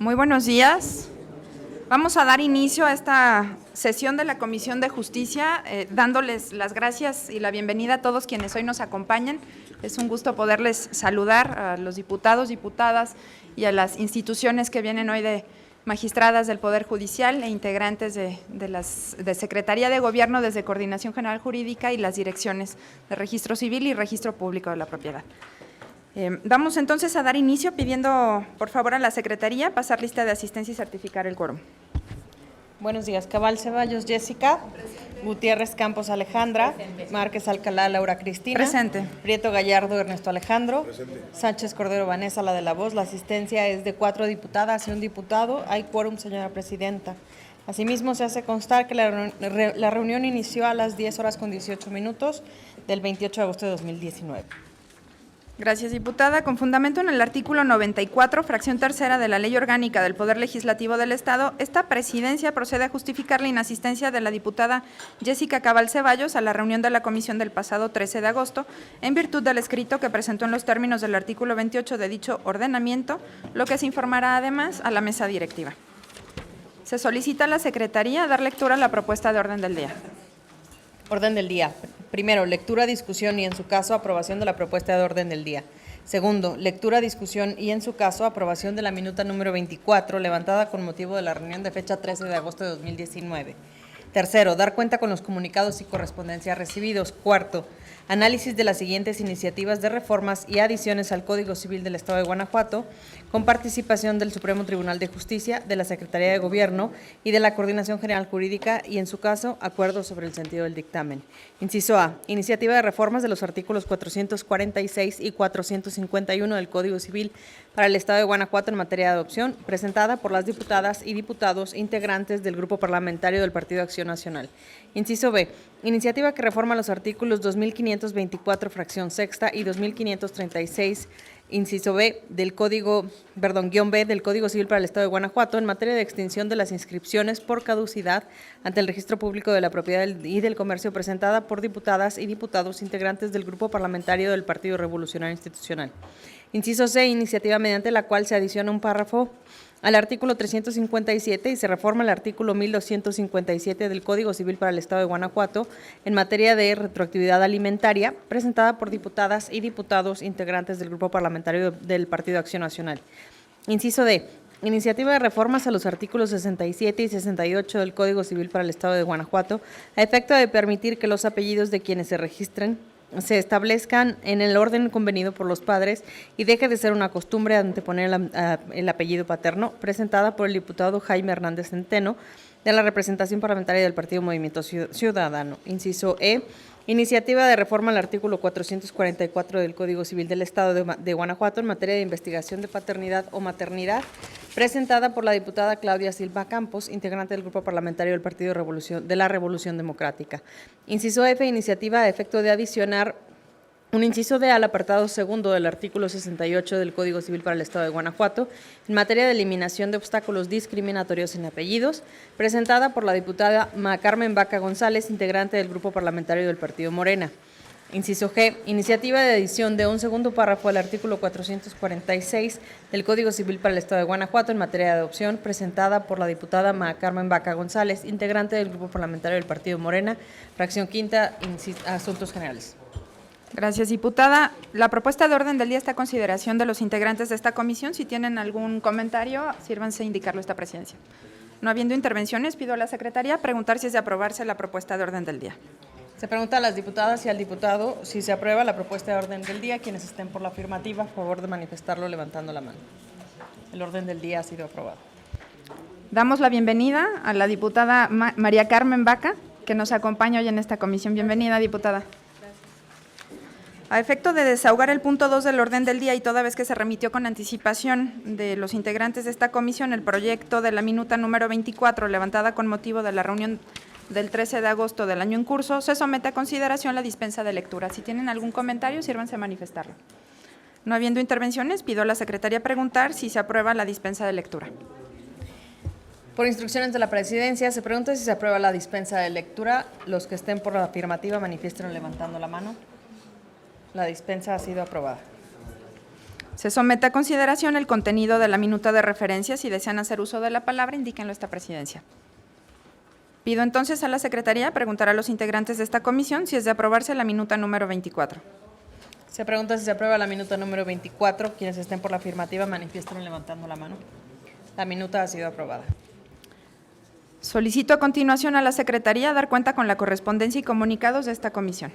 Muy buenos días. Vamos a dar inicio a esta sesión de la Comisión de Justicia, dándoles las gracias y la bienvenida a todos quienes hoy nos acompañan. Es un gusto poderles saludar a los diputados, diputadas y a las instituciones que vienen hoy de magistradas del Poder Judicial e integrantes de Secretaría de Gobierno desde Coordinación General Jurídica y las direcciones de Registro Civil y Registro Público de la Propiedad. Vamos entonces a dar inicio pidiendo por favor a la Secretaría pasar lista de asistencia y certificar el quórum. Buenos días. Cabal Ceballos Jessica. Presente. Gutiérrez Campos Alejandra. Presente. Márquez Alcalá Laura Cristina. Presente. Prieto Gallardo Ernesto Alejandro. Presente. Sánchez Cordero Vanessa, la de la voz. La asistencia es de 4 diputadas y 1 diputado. Hay quórum, señora presidenta. Asimismo, se hace constar que la reunión inició a las 10:18 del 28 de agosto de 2019. Gracias, diputada. Con fundamento en el artículo 94, fracción tercera de la Ley Orgánica del Poder Legislativo del Estado, esta presidencia procede a justificar la inasistencia de la diputada Jessica Cabal Ceballos a la reunión de la comisión del pasado 13 de agosto, en virtud del escrito que presentó en los términos del artículo 28 de dicho ordenamiento, lo que se informará además a la mesa directiva. Se solicita a la Secretaría dar lectura a la propuesta de orden del día. Orden del día. Primero, lectura, discusión y, en su caso, aprobación de la propuesta de orden del día. Segundo, lectura, discusión y, en su caso, aprobación de la minuta número 24, levantada con motivo de la reunión de fecha 13 de agosto de 2019. Tercero, dar cuenta con los comunicados y correspondencia recibidos. Cuarto, análisis de las siguientes iniciativas de reformas y adiciones al Código Civil del Estado de Guanajuato, con participación del Supremo Tribunal de Justicia, de la Secretaría de Gobierno y de la Coordinación General Jurídica y, en su caso, acuerdo sobre el sentido del dictamen. Inciso A, iniciativa de reformas de los artículos 446 y 451 del Código Civil para el Estado de Guanajuato en materia de adopción, presentada por las diputadas y diputados integrantes del Grupo Parlamentario del Partido Acción Nacional. Inciso B, iniciativa que reforma los artículos 2524, fracción sexta, y 2536, inciso B, guión B del Código Civil para el Estado de Guanajuato en materia de extinción de las inscripciones por caducidad ante el Registro Público de la Propiedad y del Comercio, presentada por diputadas y diputados integrantes del Grupo Parlamentario del Partido Revolucionario Institucional. Inciso C, iniciativa mediante la cual se adiciona un párrafo al artículo 357 y se reforma el artículo 1257 del Código Civil para el Estado de Guanajuato en materia de retroactividad alimentaria, presentada por diputadas y diputados integrantes del Grupo Parlamentario del Partido Acción Nacional. Inciso D, iniciativa de reformas a los artículos 67 y 68 del Código Civil para el Estado de Guanajuato, a efecto de permitir que los apellidos de quienes se registren se establezcan en el orden convenido por los padres y deje de ser una costumbre anteponer el apellido paterno, presentada por el diputado Jaime Hernández Centeno, de la representación parlamentaria del Partido Movimiento Ciudadano. Inciso E, iniciativa de reforma al artículo 444 del Código Civil del Estado de Guanajuato en materia de investigación de paternidad o maternidad, presentada por la diputada Claudia Silva Campos, integrante del Grupo Parlamentario del Partido de la Revolución Democrática. Inciso F, iniciativa a efecto de adicionar un inciso D al apartado segundo del artículo 68 del Código Civil para el Estado de Guanajuato en materia de eliminación de obstáculos discriminatorios en apellidos, presentada por la diputada Carmen Vaca González, integrante del Grupo Parlamentario del Partido Morena. Inciso G, iniciativa de adición de un segundo párrafo al artículo 446 del Código Civil para el Estado de Guanajuato en materia de adopción, presentada por la diputada Carmen Vaca González, integrante del Grupo Parlamentario del Partido Morena, fracción quinta, Asuntos Generales. Gracias, diputada. La propuesta de orden del día está a consideración de los integrantes de esta comisión. Si tienen algún comentario, sírvanse a indicarlo a esta presidencia. No habiendo intervenciones, pido a la Secretaría preguntar si es de aprobarse la propuesta de orden del día. Se pregunta a las diputadas y al diputado si se aprueba la propuesta de orden del día. Quienes estén por la afirmativa, a favor de manifestarlo levantando la mano. El orden del día ha sido aprobado. Damos la bienvenida a la diputada María Carmen Vaca, que nos acompaña hoy en esta comisión. Bienvenida, diputada. A efecto de desahogar el punto 2 del orden del día y toda vez que se remitió con anticipación de los integrantes de esta comisión el proyecto de la minuta número 24, levantada con motivo de la reunión del 13 de agosto del año en curso, se somete a consideración la dispensa de lectura. Si tienen algún comentario, sírvanse a manifestarlo. No habiendo intervenciones, pido a la Secretaría preguntar si se aprueba la dispensa de lectura. Por instrucciones de la presidencia, se pregunta si se aprueba la dispensa de lectura. Los que estén por la afirmativa, manifiesten levantando la mano. La dispensa ha sido aprobada. Se somete a consideración el contenido de la minuta de referencia. Si desean hacer uso de la palabra, indíquenlo a esta presidencia. Pido entonces a la Secretaría preguntar a los integrantes de esta comisión si es de aprobarse la minuta número 24. Se pregunta si se aprueba la minuta número 24. Quienes estén por la afirmativa manifiesten levantando la mano. La minuta ha sido aprobada. Solicito a continuación a la Secretaría dar cuenta con la correspondencia y comunicados de esta comisión.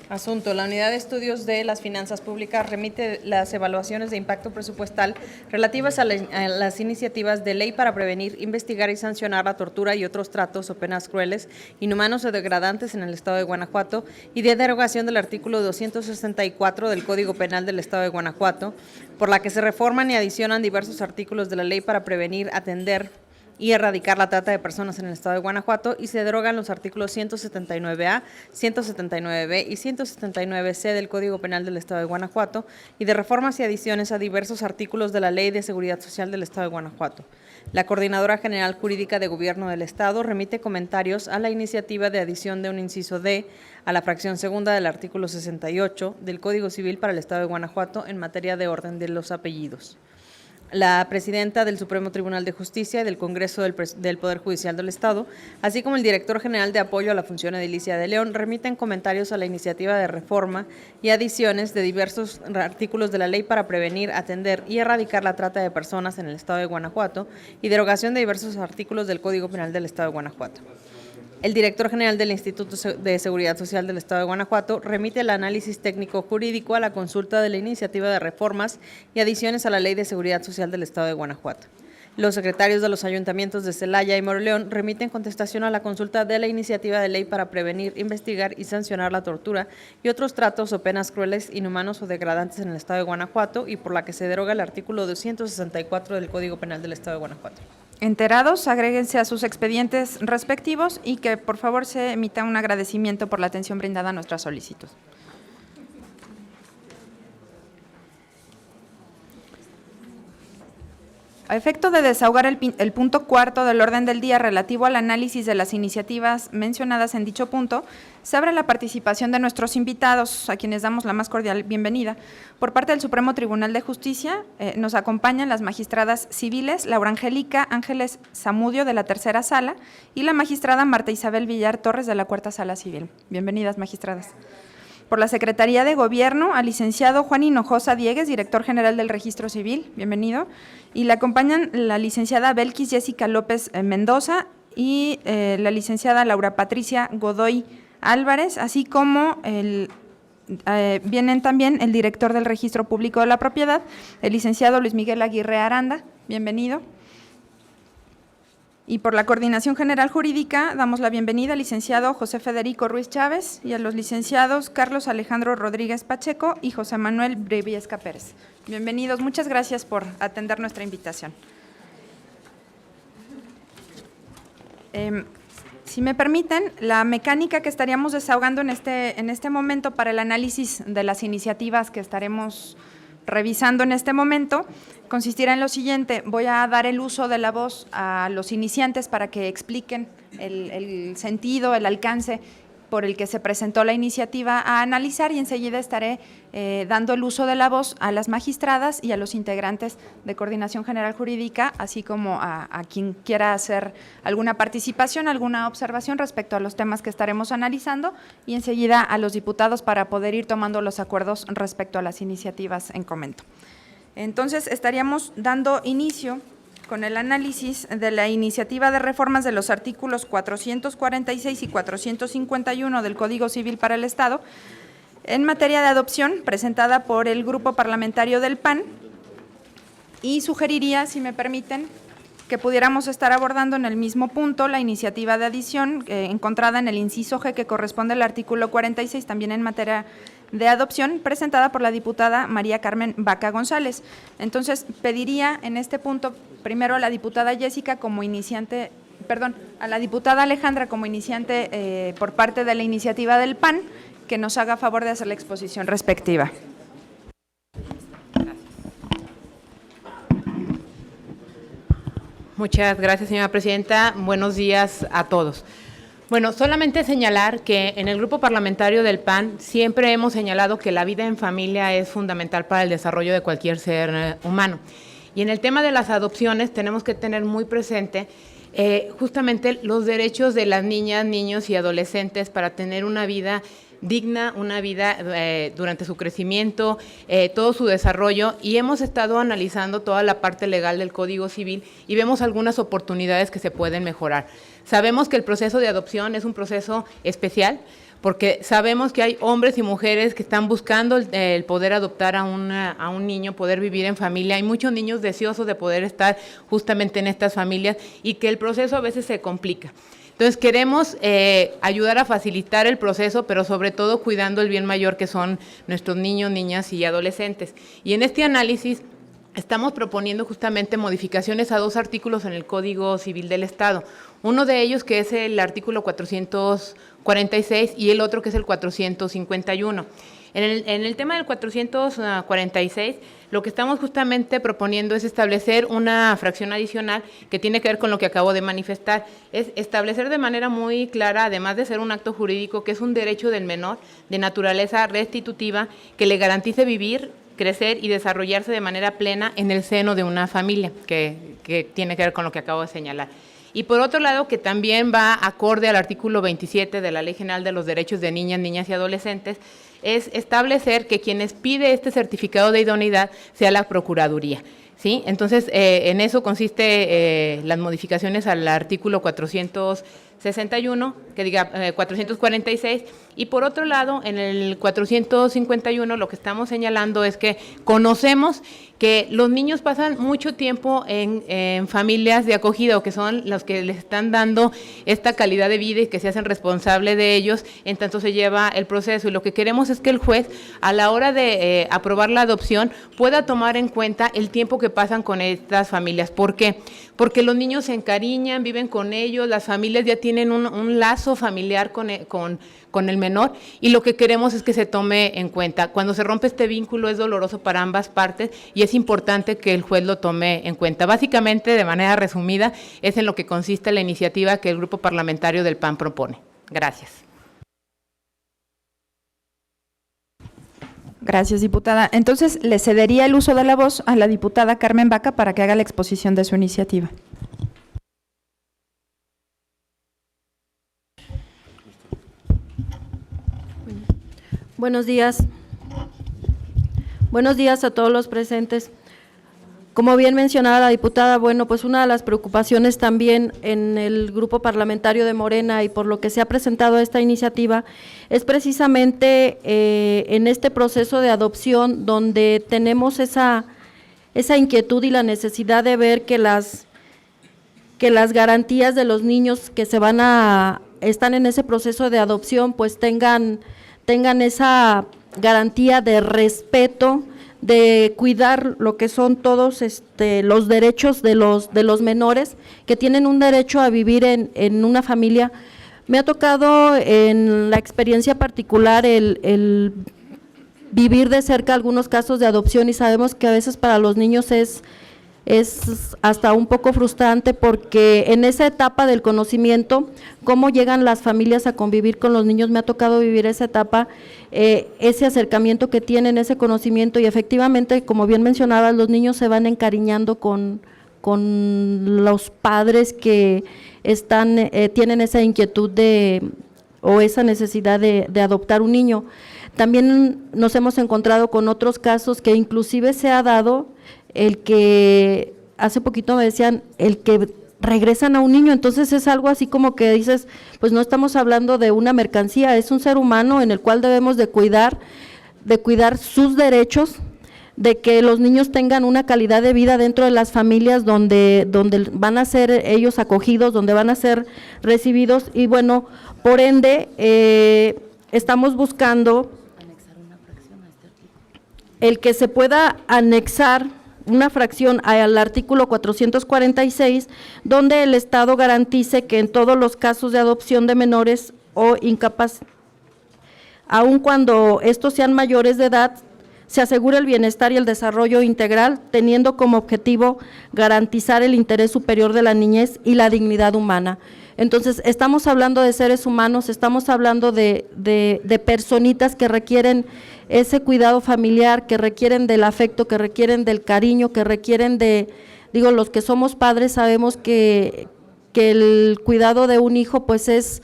Asunto. La Unidad de Estudios de las Finanzas Públicas remite las evaluaciones de impacto presupuestal relativas a las iniciativas de ley para prevenir, investigar y sancionar la tortura y otros tratos o penas crueles, inhumanos o degradantes en el Estado de Guanajuato y de derogación del artículo 264 del Código Penal del Estado de Guanajuato, por la que se reforman y adicionan diversos artículos de la ley para prevenir, atender y erradicar la trata de personas en el Estado de Guanajuato, y se derogan los artículos 179A, 179B y 179C del Código Penal del Estado de Guanajuato, y de reformas y adiciones a diversos artículos de la Ley de Seguridad Social del Estado de Guanajuato. La Coordinadora General Jurídica de Gobierno del Estado remite comentarios a la iniciativa de adición de un inciso D a la fracción segunda del artículo 68 del Código Civil para el Estado de Guanajuato en materia de orden de los apellidos. La presidenta del Supremo Tribunal de Justicia y del Congreso del Poder Judicial del Estado, así como el director general de apoyo a la función edilicia de León, remiten comentarios a la iniciativa de reforma y adiciones de diversos artículos de la ley para prevenir, atender y erradicar la trata de personas en el Estado de Guanajuato y derogación de diversos artículos del Código Penal del Estado de Guanajuato. El director general del Instituto de Seguridad Social del Estado de Guanajuato remite el análisis técnico jurídico a la consulta de la iniciativa de reformas y adiciones a la Ley de Seguridad Social del Estado de Guanajuato. Los secretarios de los ayuntamientos de Celaya y Moroleón remiten contestación a la consulta de la iniciativa de ley para prevenir, investigar y sancionar la tortura y otros tratos o penas crueles, inhumanos o degradantes en el Estado de Guanajuato, y por la que se deroga el artículo 264 del Código Penal del Estado de Guanajuato. Enterados, agréguense a sus expedientes respectivos y que por favor se emita un agradecimiento por la atención brindada a nuestra solicitud. A efecto de desahogar el punto cuarto del orden del día relativo al análisis de las iniciativas mencionadas en dicho punto, se abre la participación de nuestros invitados, a quienes damos la más cordial bienvenida. Por parte del Supremo Tribunal de Justicia nos acompañan las magistradas civiles Laura Angélica Ángeles Zamudio de la Tercera Sala y la magistrada Marta Isabel Villar Torres de la Cuarta Sala Civil. Bienvenidas, magistradas. Por la Secretaría de Gobierno, al licenciado Juan Hinojosa Diegues, director general del Registro Civil, bienvenido, y le acompañan la licenciada Belkis Jessica López Mendoza y la licenciada Laura Patricia Godoy Álvarez, así como vienen también el director del Registro Público de la Propiedad, el licenciado Luis Miguel Aguirre Aranda, bienvenido. Y por la Coordinación General Jurídica damos la bienvenida al licenciado José Federico Ruiz Chávez y a los licenciados Carlos Alejandro Rodríguez Pacheco y José Manuel Briviesca Pérez. Bienvenidos, muchas gracias por atender nuestra invitación. Si me permiten, la mecánica que estaríamos desahogando en este momento para el análisis de las iniciativas que estaremos revisando en este momento consistirá en lo siguiente: voy a dar el uso de la voz a los iniciantes para que expliquen el sentido, el alcance por el que se presentó la iniciativa a analizar, y enseguida estaré dando el uso de la voz a las magistradas y a los integrantes de Coordinación General Jurídica, así como a quien quiera hacer alguna participación, alguna observación respecto a los temas que estaremos analizando, y enseguida a los diputados para poder ir tomando los acuerdos respecto a las iniciativas en comento. Entonces, estaríamos dando inicio con el análisis de la iniciativa de reformas de los artículos 446 y 451 del Código Civil para el Estado en materia de adopción, presentada por el Grupo Parlamentario del PAN, y sugeriría, si me permiten, que pudiéramos estar abordando en el mismo punto la iniciativa de adición encontrada en el inciso G, que corresponde al artículo 46, también en materia de adopción, presentada por la diputada María Carmen Vaca González. Entonces, pediría en este punto primero a la diputada Jessica como iniciante, a la diputada Alejandra como iniciante por parte de la iniciativa del PAN, que nos haga favor de hacer la exposición respectiva. Muchas gracias, señora presidenta. Buenos días a todos. Bueno, solamente señalar que en el grupo parlamentario del PAN siempre hemos señalado que la vida en familia es fundamental para el desarrollo de cualquier ser humano. Y en el tema de las adopciones tenemos que tener muy presente justamente los derechos de las niñas, niños y adolescentes para tener una vida digna, una vida durante su crecimiento, todo su desarrollo, y hemos estado analizando toda la parte legal del Código Civil y vemos algunas oportunidades que se pueden mejorar. Sabemos que el proceso de adopción es un proceso especial, porque sabemos que hay hombres y mujeres que están buscando el poder adoptar a un niño, poder vivir en familia. Hay muchos niños deseosos de poder estar justamente en estas familias y que el proceso a veces se complica. Entonces queremos ayudar a facilitar el proceso, pero sobre todo cuidando el bien mayor que son nuestros niños, niñas y adolescentes. Y en este análisis estamos proponiendo justamente modificaciones a 2 artículos en el Código Civil del Estado. Uno de ellos que es el artículo 446 y el otro que es el 451. En el tema del 446, lo que estamos justamente proponiendo es establecer una fracción adicional que tiene que ver con lo que acabo de manifestar. Es establecer de manera muy clara, además de ser un acto jurídico, que es un derecho del menor de naturaleza restitutiva que le garantice vivir, crecer y desarrollarse de manera plena en el seno de una familia, que tiene que ver con lo que acabo de señalar. Y por otro lado, que también va acorde al artículo 27 de la Ley General de los Derechos de Niñas, Niñas y Adolescentes, es establecer que quienes pide este certificado de idoneidad sea la Procuraduría, ¿sí? Entonces, en eso consiste las modificaciones al artículo 461, que diga 446, y por otro lado, en el 451 lo que estamos señalando es que conocemos que los niños pasan mucho tiempo en familias de acogida, o que son los que les están dando esta calidad de vida y que se hacen responsables de ellos, en tanto se lleva el proceso. Y lo que queremos es que el juez, a la hora de aprobar la adopción, pueda tomar en cuenta el tiempo que pasan con estas familias. ¿Por qué? Porque los niños se encariñan, viven con ellos, las familias ya tienen un lazo familiar con el menor, y lo que queremos es que se tome en cuenta. Cuando se rompe este vínculo es doloroso para ambas partes y es importante que el juez lo tome en cuenta. Básicamente, de manera resumida, es en lo que consiste la iniciativa que el grupo parlamentario del PAN propone. Gracias. Gracias, diputada. Entonces, le cedería el uso de la voz a la diputada Carmen Baca para que haga la exposición de su iniciativa. Buenos días. Buenos días a todos los presentes. Como bien mencionaba la diputada, bueno, pues una de las preocupaciones también en el grupo parlamentario de Morena y por lo que se ha presentado esta iniciativa es precisamente en este proceso de adopción donde tenemos esa inquietud y la necesidad de ver que las garantías de los niños que están en ese proceso de adopción pues tengan esa garantía de respeto, de cuidar lo que son todos los derechos de los menores que tienen un derecho a vivir en una familia. Me ha tocado en la experiencia particular el vivir de cerca algunos casos de adopción y sabemos que a veces para los niños es hasta un poco frustrante porque en esa etapa del conocimiento, cómo llegan las familias a convivir con los niños, me ha tocado vivir esa etapa, ese acercamiento que tienen, ese conocimiento y efectivamente, como bien mencionaba, los niños se van encariñando con los padres que tienen esa inquietud o esa necesidad de adoptar un niño. También nos hemos encontrado con otros casos que inclusive se ha dado el que, hace poquito me decían, el que regresan a un niño, entonces es algo así como que dices, pues no estamos hablando de una mercancía, es un ser humano en el cual debemos de cuidar sus derechos, de que los niños tengan una calidad de vida dentro de las familias donde van a ser ellos acogidos, donde van a ser recibidos y bueno, por ende, estamos buscando el que se pueda anexar una fracción al artículo 446, donde el Estado garantice que en todos los casos de adopción de menores o aun cuando estos sean mayores de edad, se asegure el bienestar y el desarrollo integral, teniendo como objetivo garantizar el interés superior de la niñez y la dignidad humana. Entonces, estamos hablando de seres humanos, estamos hablando de personitas que requieren ese cuidado familiar, que requieren del afecto, que requieren del cariño, que requieren digo, los que somos padres sabemos que el cuidado de un hijo pues es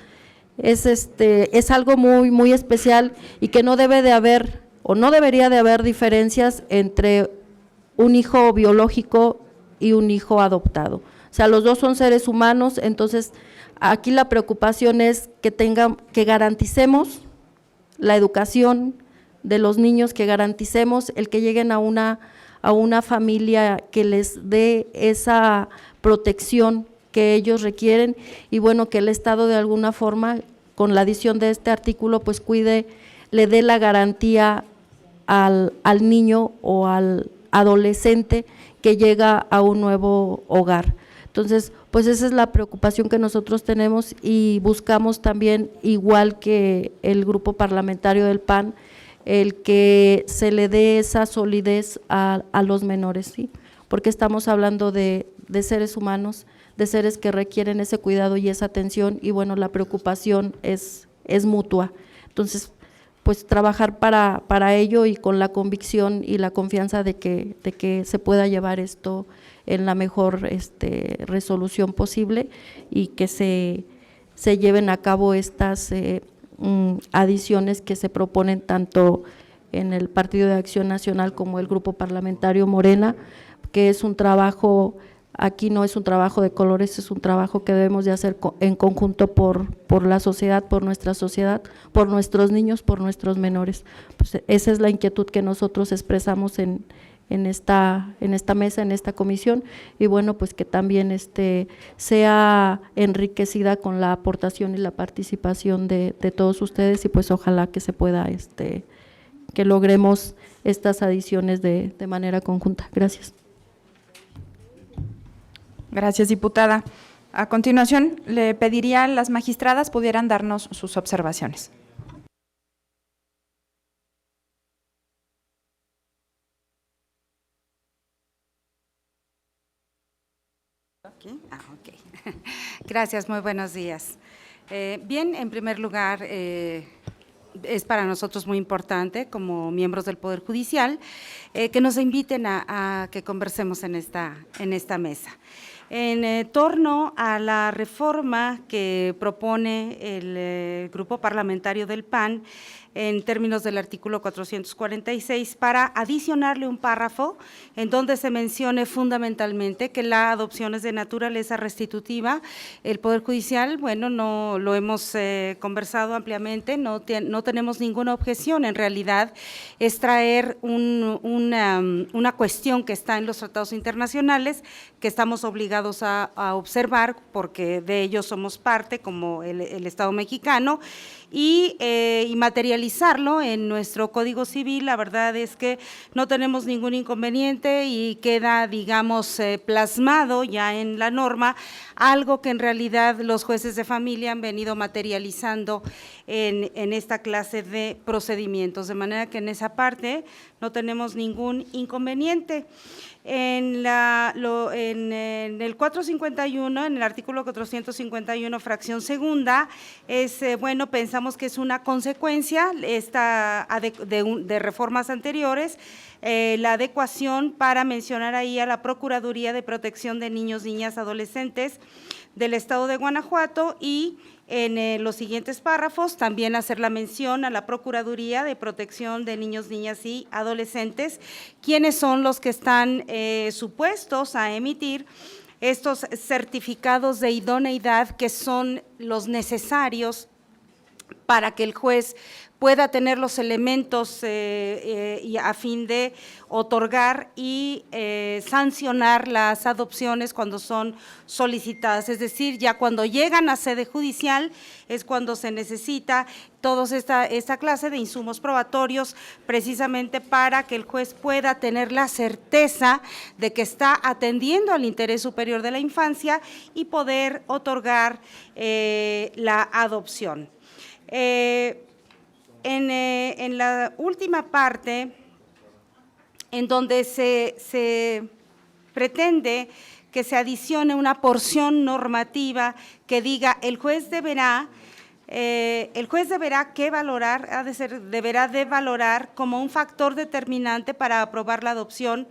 algo muy, muy especial y que no debe de haber o no debería de haber diferencias entre un hijo biológico y un hijo adoptado. O sea, los dos son seres humanos, entonces aquí la preocupación es que garanticemos la educación de los niños, que garanticemos el que lleguen a una familia que les dé esa protección que ellos requieren y bueno, que el Estado de alguna forma, con la adición de este artículo, pues le dé la garantía al niño o al adolescente que llega a un nuevo hogar. Entonces, pues esa es la preocupación que nosotros tenemos y buscamos también, igual que el grupo parlamentario del PAN, el que se le dé esa solidez a los menores, ¿sí? Porque estamos hablando de seres humanos, de seres que requieren ese cuidado y esa atención y bueno, la preocupación es mutua. Entonces, pues trabajar para ello y con la convicción y la confianza de que se pueda llevar esto en la mejor resolución posible y que se lleven a cabo estas adiciones que se proponen tanto en el Partido de Acción Nacional como el Grupo Parlamentario Morena, que es un trabajo, aquí no es un trabajo de colores, es un trabajo que debemos de hacer en conjunto por la sociedad, por nuestra sociedad, por nuestros niños, por nuestros menores. Pues esa es la inquietud que nosotros expresamos en esta mesa, en esta comisión, y bueno, pues que también sea enriquecida con la aportación y la participación de todos ustedes y pues ojalá que se pueda, que logremos estas adiciones de manera conjunta. Gracias. Gracias, diputada. A continuación, le pediría a las magistradas pudieran darnos sus observaciones. Okay. Ok. Gracias, muy buenos días. Bien, en primer lugar, es para nosotros muy importante, como miembros del Poder Judicial, que nos inviten a que conversemos en esta mesa. En torno a la reforma que propone el Grupo Parlamentario del PAN, en términos del artículo 446, para adicionarle un párrafo en donde se mencione fundamentalmente que la adopción es de naturaleza restitutiva. El Poder Judicial, bueno, no lo hemos conversado ampliamente, no tenemos ninguna objeción, en realidad es traer una cuestión que está en los tratados internacionales, que estamos obligados a observar, porque de ellos somos parte, como el Estado mexicano, y materializarlo en nuestro Código Civil. La verdad es que no tenemos ningún inconveniente y queda, digamos, plasmado ya en la norma, algo que en realidad los jueces de familia han venido materializando en esta clase de procedimientos, de manera que en esa parte no tenemos ningún inconveniente. En el 451, en el artículo 451, fracción segunda, bueno, pensamos que es una consecuencia de reformas anteriores, la adecuación para mencionar ahí a la Procuraduría de Protección de Niños, Niñas, Adolescentes del Estado de Guanajuato y en los siguientes párrafos también hacer la mención a la Procuraduría de Protección de Niños, Niñas y Adolescentes, quienes son los que están supuestos a emitir estos certificados de idoneidad que son los necesarios para que el juez pueda tener los elementos y a fin de otorgar y sancionar las adopciones cuando son solicitadas, es decir, ya cuando llegan a sede judicial es cuando se necesita toda esta clase de insumos probatorios, precisamente para que el juez pueda tener la certeza de que está atendiendo al interés superior de la infancia y poder otorgar la adopción. En la última parte, en donde se pretende que se adicione una porción normativa que diga el juez deberá que valorar, deberá de valorar como un factor determinante para aprobar la adopción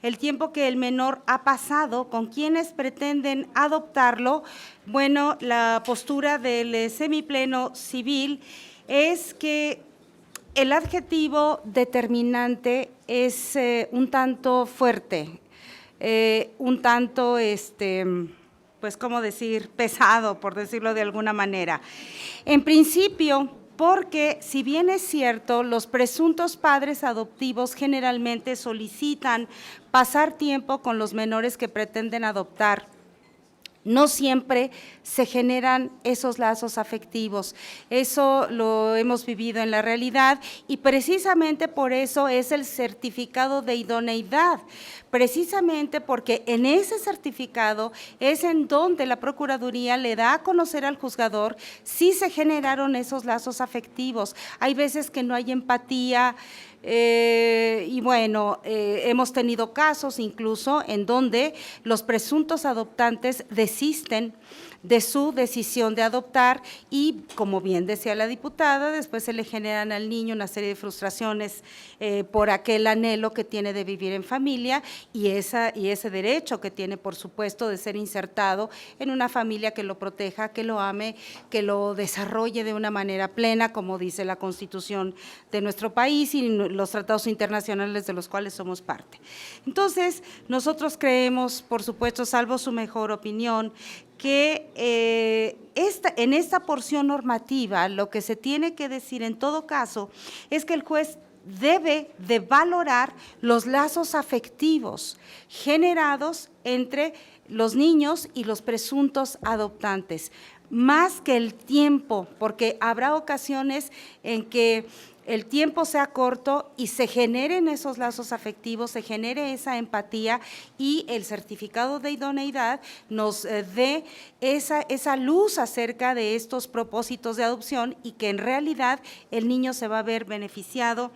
el tiempo que el menor ha pasado con quienes pretenden adoptarlo. Bueno, la postura del semipleno civil es que el adjetivo determinante es un tanto fuerte, un tanto, pues, ¿cómo decir?, pesado, por decirlo de alguna manera. En principio, porque si bien es cierto, los presuntos padres adoptivos generalmente solicitan pasar tiempo con los menores que pretenden adoptar, no siempre se generan esos lazos afectivos. Eso lo hemos vivido en la realidad y precisamente por eso es el certificado de idoneidad, precisamente porque en ese certificado es en donde la Procuraduría le da a conocer al juzgador si se generaron esos lazos afectivos. Hay veces que no hay empatía, y bueno, hemos tenido casos incluso en donde los presuntos adoptantes desisten de su decisión de adoptar y, como bien decía la diputada, después se le generan al niño una serie de frustraciones por aquel anhelo que tiene de vivir en familia y ese derecho que tiene, por supuesto, de ser insertado en una familia que lo proteja, que lo ame, que lo desarrolle de una manera plena, como dice la Constitución de nuestro país y los tratados internacionales de los cuales somos parte. Entonces, nosotros creemos, por supuesto, salvo su mejor opinión, que en esta porción normativa lo que se tiene que decir en todo caso es que el juez debe de valorar los lazos afectivos generados entre los niños y los presuntos adoptantes, más que el tiempo, porque habrá ocasiones en que el tiempo sea corto y se generen esos lazos afectivos, se genere esa empatía y el certificado de idoneidad nos dé esa luz acerca de estos propósitos de adopción y que en realidad el niño se va a ver beneficiado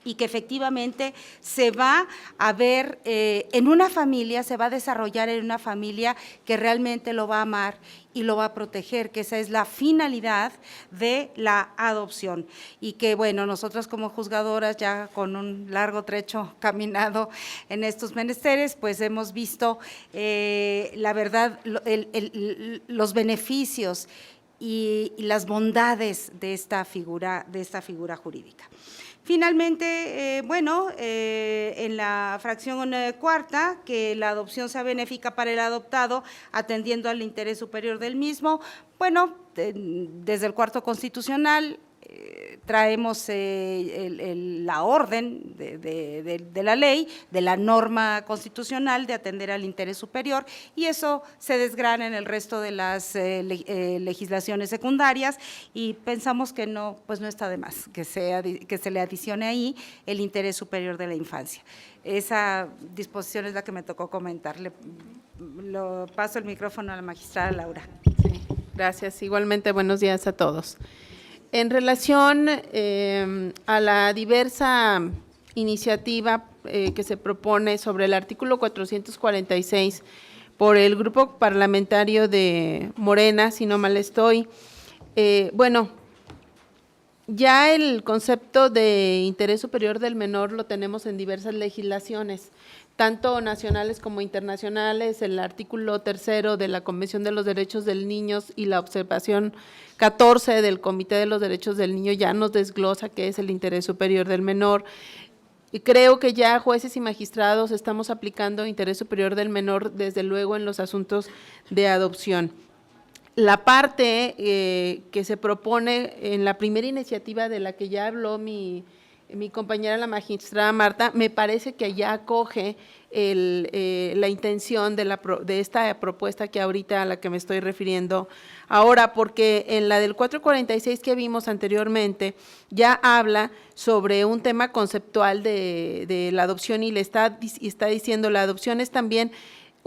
y que efectivamente se va a ver en una familia, se va a desarrollar en una familia que realmente lo va a amar y lo va a proteger, que esa es la finalidad de la adopción. Y que, bueno, nosotros como juzgadoras, ya con un largo trecho caminado en estos menesteres, pues hemos visto, la verdad, los beneficios y las bondades de esta figura jurídica. Finalmente, en la fracción cuarta, que la adopción sea benéfica para el adoptado, atendiendo al interés superior del mismo, bueno, desde el cuarto constitucional traemos la orden de la ley, de la norma constitucional de atender al interés superior y eso se desgrana en el resto de las legislaciones secundarias y pensamos que no, pues no está de más que se le adicione ahí el interés superior de la infancia. Esa disposición es la que me tocó comentar. Lo paso el micrófono a la magistrada Laura. Sí, gracias. Igualmente, buenos días a todos. En relación a la diversa iniciativa que se propone sobre el artículo 446 por el grupo parlamentario de Morena, si no mal estoy, ya el concepto de interés superior del menor lo tenemos en diversas legislaciones, tanto nacionales como internacionales, el artículo 3 de la Convención de los Derechos del Niño y la observación 14 del Comité de los Derechos del Niño ya nos desglosa qué es el interés superior del menor. Y creo que ya jueces y magistrados estamos aplicando interés superior del menor desde luego en los asuntos de adopción. La parte que se propone en la primera iniciativa de la que ya habló mi compañera la magistrada Marta, me parece que ya acoge la intención de esta propuesta que ahorita a la que me estoy refiriendo ahora, porque en la del 446 que vimos anteriormente ya habla sobre un tema conceptual de la adopción y está diciendo la adopción es también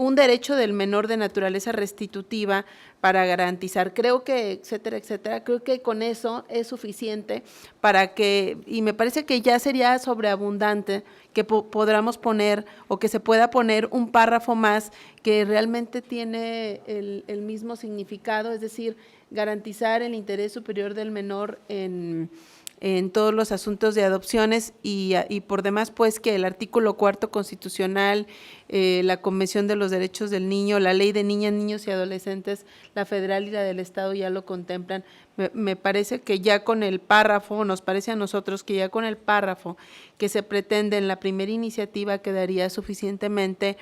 un derecho del menor de naturaleza restitutiva para garantizar, creo que, etcétera, etcétera, creo que con eso es suficiente para que, y me parece que ya sería sobreabundante que podamos poner o que se pueda poner un párrafo más que realmente tiene el mismo significado, es decir, garantizar el interés superior del menor en todos los asuntos de adopciones y por demás, pues, que el artículo 4 constitucional, la Convención de los Derechos del Niño, la Ley de Niñas, Niños y Adolescentes, la federal y la del Estado ya lo contemplan. Me parece que ya con el párrafo, nos parece a nosotros que ya con el párrafo que se pretende en la primera iniciativa quedaría suficientemente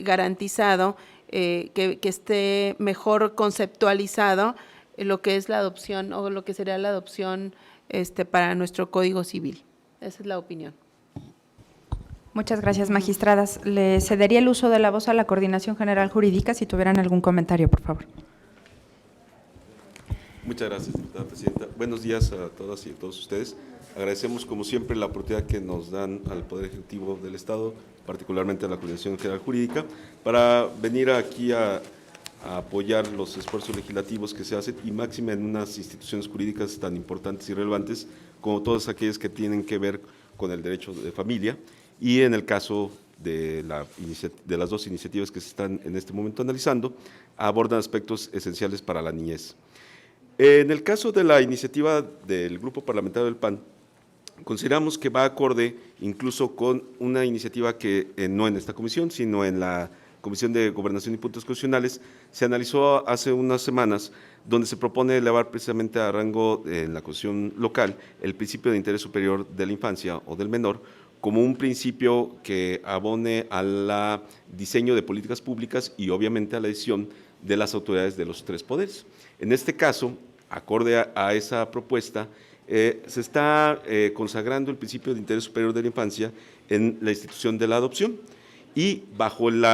garantizado, que esté mejor conceptualizado lo que es la adopción o lo que sería la adopción para nuestro Código Civil. Esa es la opinión. Muchas gracias, magistradas. Le cedería el uso de la voz a la Coordinación General Jurídica si tuvieran algún comentario, por favor. Muchas gracias, diputada presidenta. Buenos días a todas y a todos ustedes. Agradecemos, como siempre, la oportunidad que nos dan al Poder Ejecutivo del Estado, particularmente a la Coordinación General Jurídica, para venir aquí a apoyar los esfuerzos legislativos que se hacen y máxima en unas instituciones jurídicas tan importantes y relevantes como todas aquellas que tienen que ver con el derecho de familia y en el caso de las dos iniciativas que se están en este momento analizando, abordan aspectos esenciales para la niñez. En el caso de la iniciativa del Grupo Parlamentario del PAN, consideramos que va acorde incluso con una iniciativa que no en esta comisión, sino en la Comisión de Gobernación y Puntos Constitucionales, se analizó hace unas semanas, donde se propone elevar precisamente a rango en la Constitución local el principio de interés superior de la infancia o del menor, como un principio que abone al diseño de políticas públicas y obviamente a la decisión de las autoridades de los tres poderes. En este caso, acorde a esa propuesta, se está consagrando el principio de interés superior de la infancia en la institución de la adopción. Y bajo el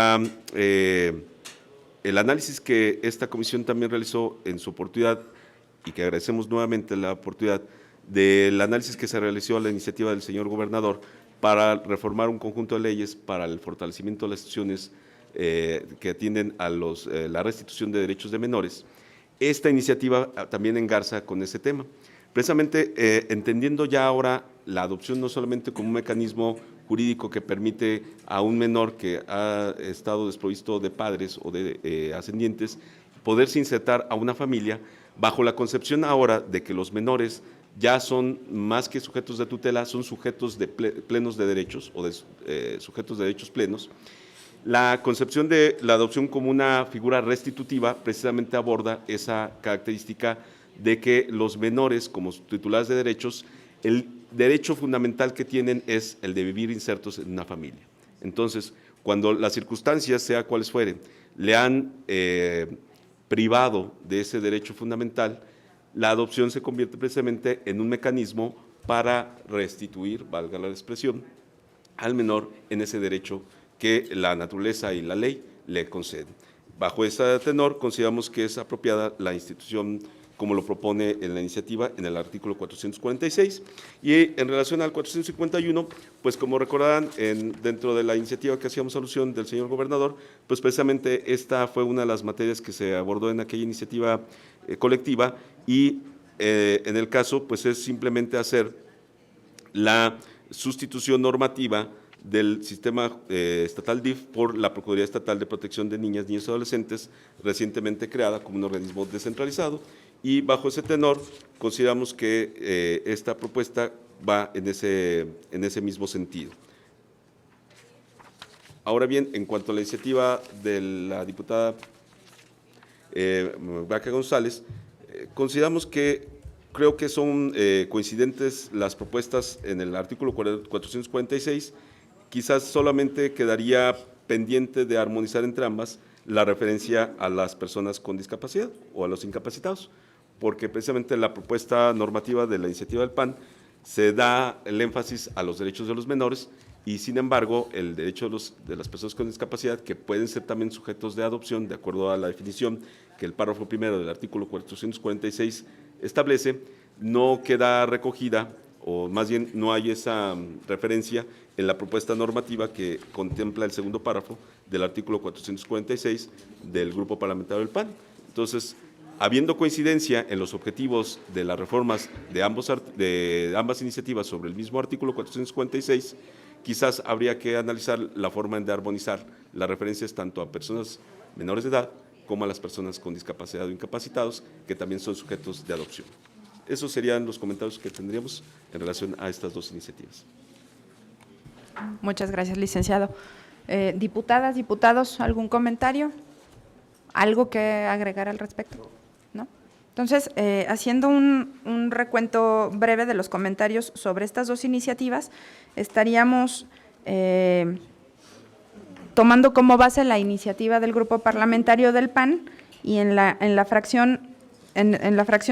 análisis que esta comisión también realizó en su oportunidad, y que agradecemos nuevamente la oportunidad, del análisis que se realizó a la iniciativa del señor gobernador para reformar un conjunto de leyes para el fortalecimiento de las instituciones que atienden a la restitución de derechos de menores, esta iniciativa también engarza con ese tema. Precisamente entendiendo ya ahora la adopción no solamente como un mecanismo jurídico que permite a un menor que ha estado desprovisto de padres o de ascendientes poderse insertar a una familia, bajo la concepción ahora de que los menores ya son más que sujetos de tutela, son sujetos de plenos de derechos o de sujetos de derechos plenos. La concepción de la adopción como una figura restitutiva precisamente aborda esa característica de que los menores, como titulares de derechos, el derecho fundamental que tienen es el de vivir insertos en una familia. Entonces, cuando las circunstancias, sea cuales fueren, le han privado de ese derecho fundamental, la adopción se convierte precisamente en un mecanismo para restituir, valga la expresión, al menor en ese derecho que la naturaleza y la ley le conceden. Bajo ese tenor, consideramos que es apropiada la institución como lo propone en la iniciativa en el artículo 446, y en relación al 451, pues como recordarán, dentro de la iniciativa que hacíamos alusión del señor gobernador, pues precisamente esta fue una de las materias que se abordó en aquella iniciativa colectiva, y en el caso, pues es simplemente hacer la sustitución normativa del sistema estatal DIF por la Procuraduría Estatal de Protección de Niñas, Niños y Adolescentes, recientemente creada como un organismo descentralizado, y bajo ese tenor consideramos que esta propuesta va en ese mismo sentido. Ahora bien, en cuanto a la iniciativa de la diputada Vaca González, consideramos que creo que son coincidentes las propuestas en el artículo 446, quizás solamente quedaría pendiente de armonizar entre ambas la referencia a las personas con discapacidad o a los incapacitados, porque precisamente la propuesta normativa de la iniciativa del PAN se da el énfasis a los derechos de los menores y, sin embargo, el derecho de las personas con discapacidad, que pueden ser también sujetos de adopción, de acuerdo a la definición que el párrafo primero del artículo 446 establece, no queda recogida o más bien no hay esa referencia en la propuesta normativa que contempla el segundo párrafo del artículo 446 del Grupo Parlamentario del PAN. Entonces, habiendo coincidencia en los objetivos de las reformas de ambas iniciativas sobre el mismo artículo 446, quizás habría que analizar la forma de armonizar las referencias tanto a personas menores de edad como a las personas con discapacidad o incapacitados, que también son sujetos de adopción. Esos serían los comentarios que tendríamos en relación a estas dos iniciativas. Muchas gracias, licenciado. Diputadas, diputados, ¿algún comentario? ¿Algo que agregar al respecto? ¿No? Entonces, haciendo un recuento breve de los comentarios sobre estas dos iniciativas, estaríamos tomando como base la iniciativa del Grupo Parlamentario del PAN y en la fracción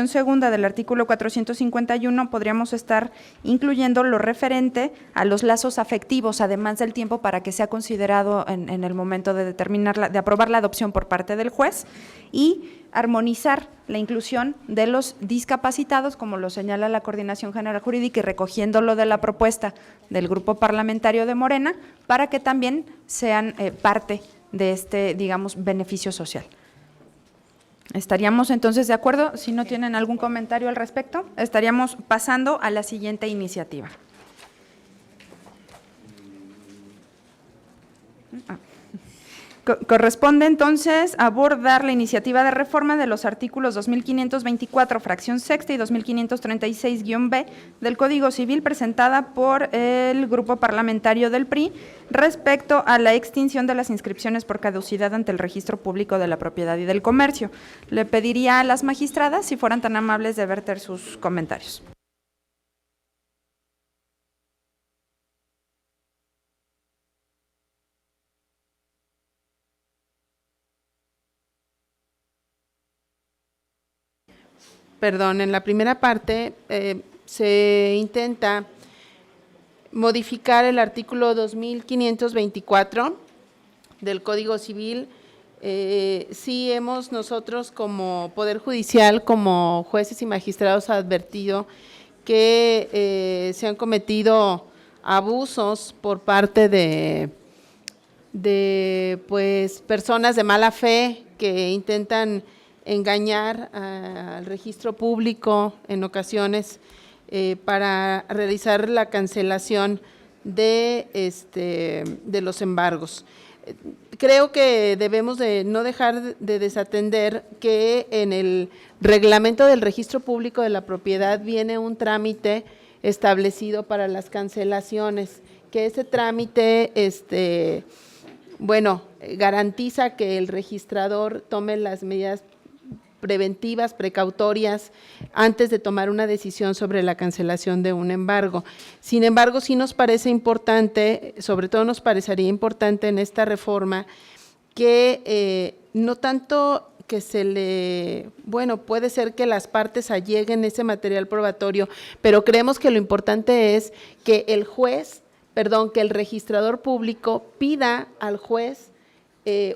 segunda del artículo 451 podríamos estar incluyendo lo referente a los lazos afectivos, además del tiempo para que sea considerado en el momento de de aprobar la adopción por parte del juez, y armonizar la inclusión de los discapacitados, como lo señala la Coordinación General Jurídica y recogiéndolo de la propuesta del Grupo Parlamentario de Morena, para que también sean parte de este, digamos, beneficio social. ¿Estaríamos entonces de acuerdo? Si no tienen algún comentario al respecto, estaríamos pasando a la siguiente iniciativa. Corresponde entonces abordar la iniciativa de reforma de los artículos 2524, fracción sexta, y 2536-B del Código Civil, presentada por el Grupo Parlamentario del PRI, respecto a la extinción de las inscripciones por caducidad ante el Registro Público de la Propiedad y del Comercio. Le pediría a las magistradas si fueran tan amables de verter sus comentarios. Perdón, en la primera parte se intenta modificar el artículo 2524 del Código Civil. Sí hemos nosotros como Poder Judicial, como jueces y magistrados, advertido que se han cometido abusos por parte de pues personas de mala fe que intentan engañar al registro público en ocasiones para realizar la cancelación de los embargos. Creo que debemos de no dejar de desatender que en el reglamento del registro público de la propiedad viene un trámite establecido para las cancelaciones, que ese trámite garantiza que el registrador tome las medidas preventivas, precautorias, antes de tomar una decisión sobre la cancelación de un embargo. Sin embargo, sí nos parece importante, sobre todo nos parecería importante en esta reforma, que no tanto que puede ser que las partes alleguen ese material probatorio, pero creemos que lo importante es que que el registrador público pida al juez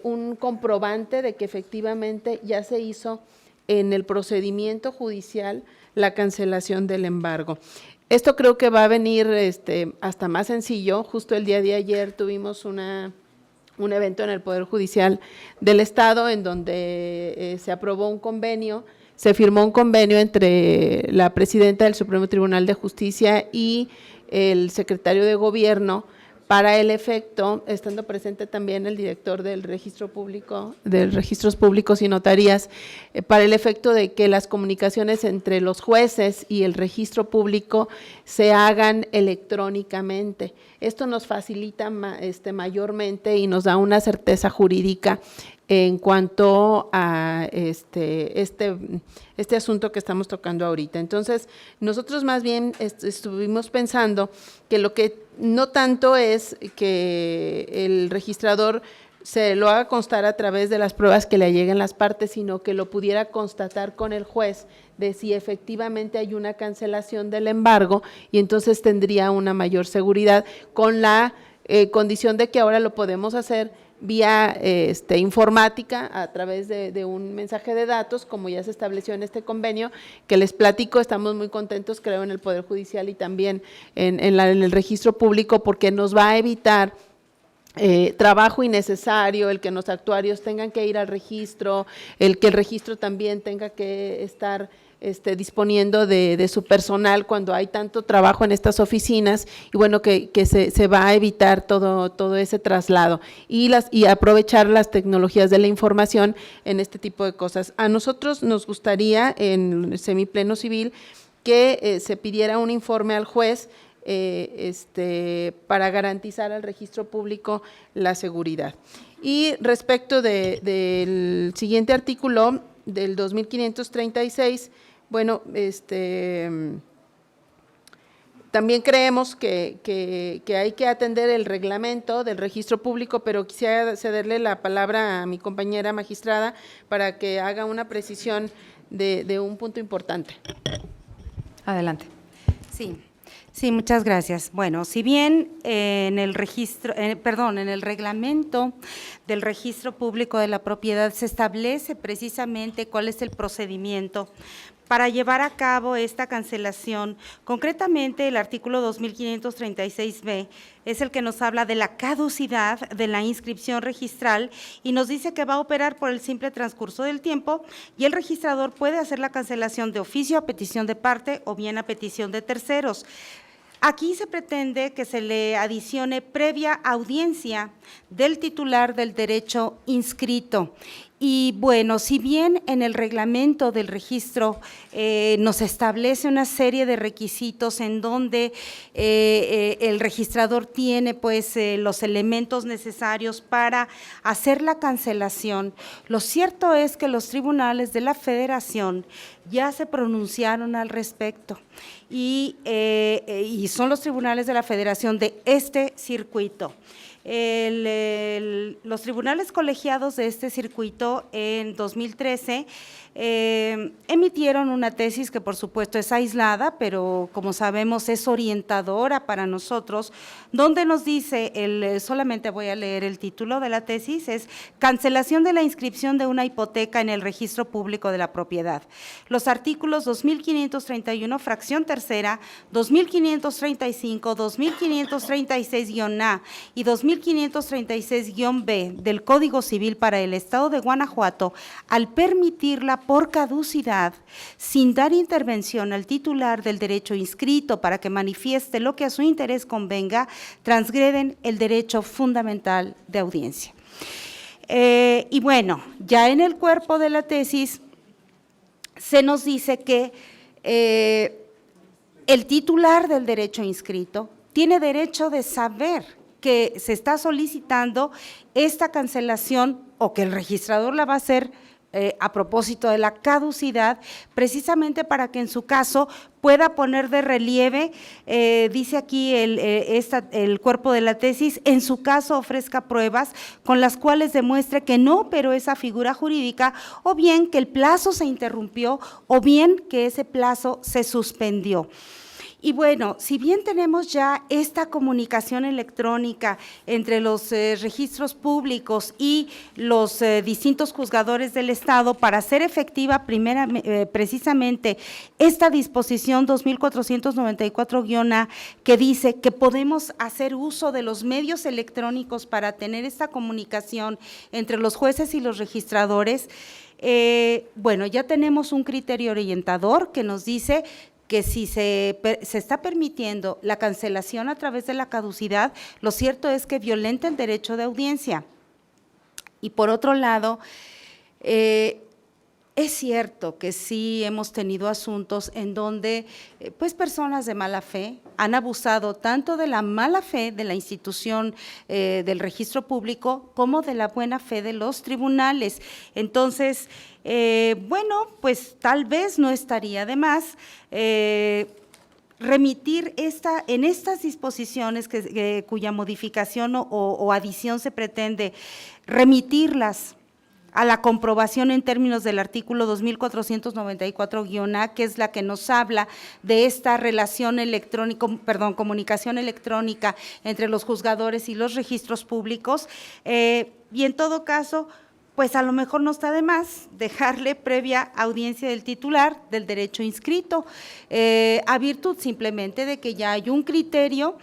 un comprobante de que efectivamente ya se hizo en el procedimiento judicial la cancelación del embargo. Esto creo que va a venir hasta más sencillo. Justo el día de ayer tuvimos un evento en el Poder Judicial del Estado en donde se aprobó un convenio, se firmó un convenio entre la presidenta del Supremo Tribunal de Justicia y el secretario de Gobierno, para el efecto, estando presente también el director del Registro Público, de Registros Públicos y Notarías, para el efecto de que las comunicaciones entre los jueces y el registro público se hagan electrónicamente. Esto nos facilita mayormente y nos da una certeza jurídica en cuanto a este asunto que estamos tocando ahorita. Entonces, nosotros más bien estuvimos pensando que lo que no tanto es que el registrador se lo haga constar a través de las pruebas que le lleguen las partes, sino que lo pudiera constatar con el juez de si efectivamente hay una cancelación del embargo, y entonces tendría una mayor seguridad, con la condición de que ahora lo podemos hacer vía informática a través de un mensaje de datos, como ya se estableció en este convenio, que les platico, estamos muy contentos, creo, en el Poder Judicial y también en el registro público, porque nos va a evitar trabajo innecesario, el que los actuarios tengan que ir al registro, el que el registro también tenga que estar disponiendo de su personal cuando hay tanto trabajo en estas oficinas, y bueno, que se va a evitar todo ese traslado y aprovechar las tecnologías de la información en este tipo de cosas. A nosotros nos gustaría en el semipleno civil que se pidiera un informe al juez para garantizar al registro público la seguridad. Y respecto del siguiente artículo, del 2536, bueno, también creemos que hay que atender el reglamento del registro público, pero quisiera cederle la palabra a mi compañera magistrada para que haga una precisión de un punto importante. Adelante. Sí, muchas gracias. Bueno, si bien en el reglamento del registro público de la propiedad se establece precisamente cuál es el procedimiento para llevar a cabo esta cancelación, concretamente el artículo 2536B es el que nos habla de la caducidad de la inscripción registral y nos dice que va a operar por el simple transcurso del tiempo y el registrador puede hacer la cancelación de oficio a petición de parte o bien a petición de terceros. Aquí se pretende que se le adicione previa audiencia del titular del derecho inscrito. Y bueno, si bien en el reglamento del registro nos establece una serie de requisitos en donde el registrador tiene pues los elementos necesarios para hacer la cancelación, lo cierto es que los tribunales de la Federación ya se pronunciaron al respecto y son los tribunales de la Federación de este circuito. Los tribunales colegiados de este circuito en 2013 emitieron una tesis que por supuesto es aislada, pero como sabemos es orientadora para nosotros, donde nos dice, solamente voy a leer el título de la tesis, es cancelación de la inscripción de una hipoteca en el registro público de la propiedad. Los artículos 2531, fracción tercera, 2535, 2536-A y 2536-B del Código Civil para el Estado de Guanajuato, al permitirla por caducidad, sin dar intervención al titular del derecho inscrito para que manifieste lo que a su interés convenga, transgreden el derecho fundamental de audiencia. Y bueno, ya en el cuerpo de la tesis se nos dice que el titular del derecho inscrito tiene derecho de saber que se está solicitando esta cancelación o que el registrador la va a hacer a propósito de la caducidad, precisamente para que en su caso pueda poner de relieve, dice aquí el cuerpo de la tesis, en su caso ofrezca pruebas con las cuales demuestre que no operó esa figura jurídica, o bien que el plazo se interrumpió, o bien que ese plazo se suspendió. Y bueno, si bien tenemos ya esta comunicación electrónica entre los registros públicos y los distintos juzgadores del Estado para hacer efectiva precisamente esta disposición 2494-A que dice que podemos hacer uso de los medios electrónicos para tener esta comunicación entre los jueces y los registradores, bueno, ya tenemos un criterio orientador que nos dice que si se está permitiendo la cancelación a través de la caducidad, lo cierto es que violenta el derecho de audiencia. Y por otro lado, es cierto que sí hemos tenido asuntos en donde pues personas de mala fe han abusado tanto de la mala fe de la institución del registro público como de la buena fe de los tribunales. Entonces, bueno, pues tal vez no estaría de más remitir en estas disposiciones cuya modificación o adición se pretende remitirlas a la comprobación en términos del artículo 2494-A, que es la que nos habla de esta relación comunicación electrónica entre los juzgadores y los registros públicos, y en todo caso, pues a lo mejor no está de más dejarle previa audiencia del titular del derecho inscrito, a virtud simplemente de que ya hay un criterio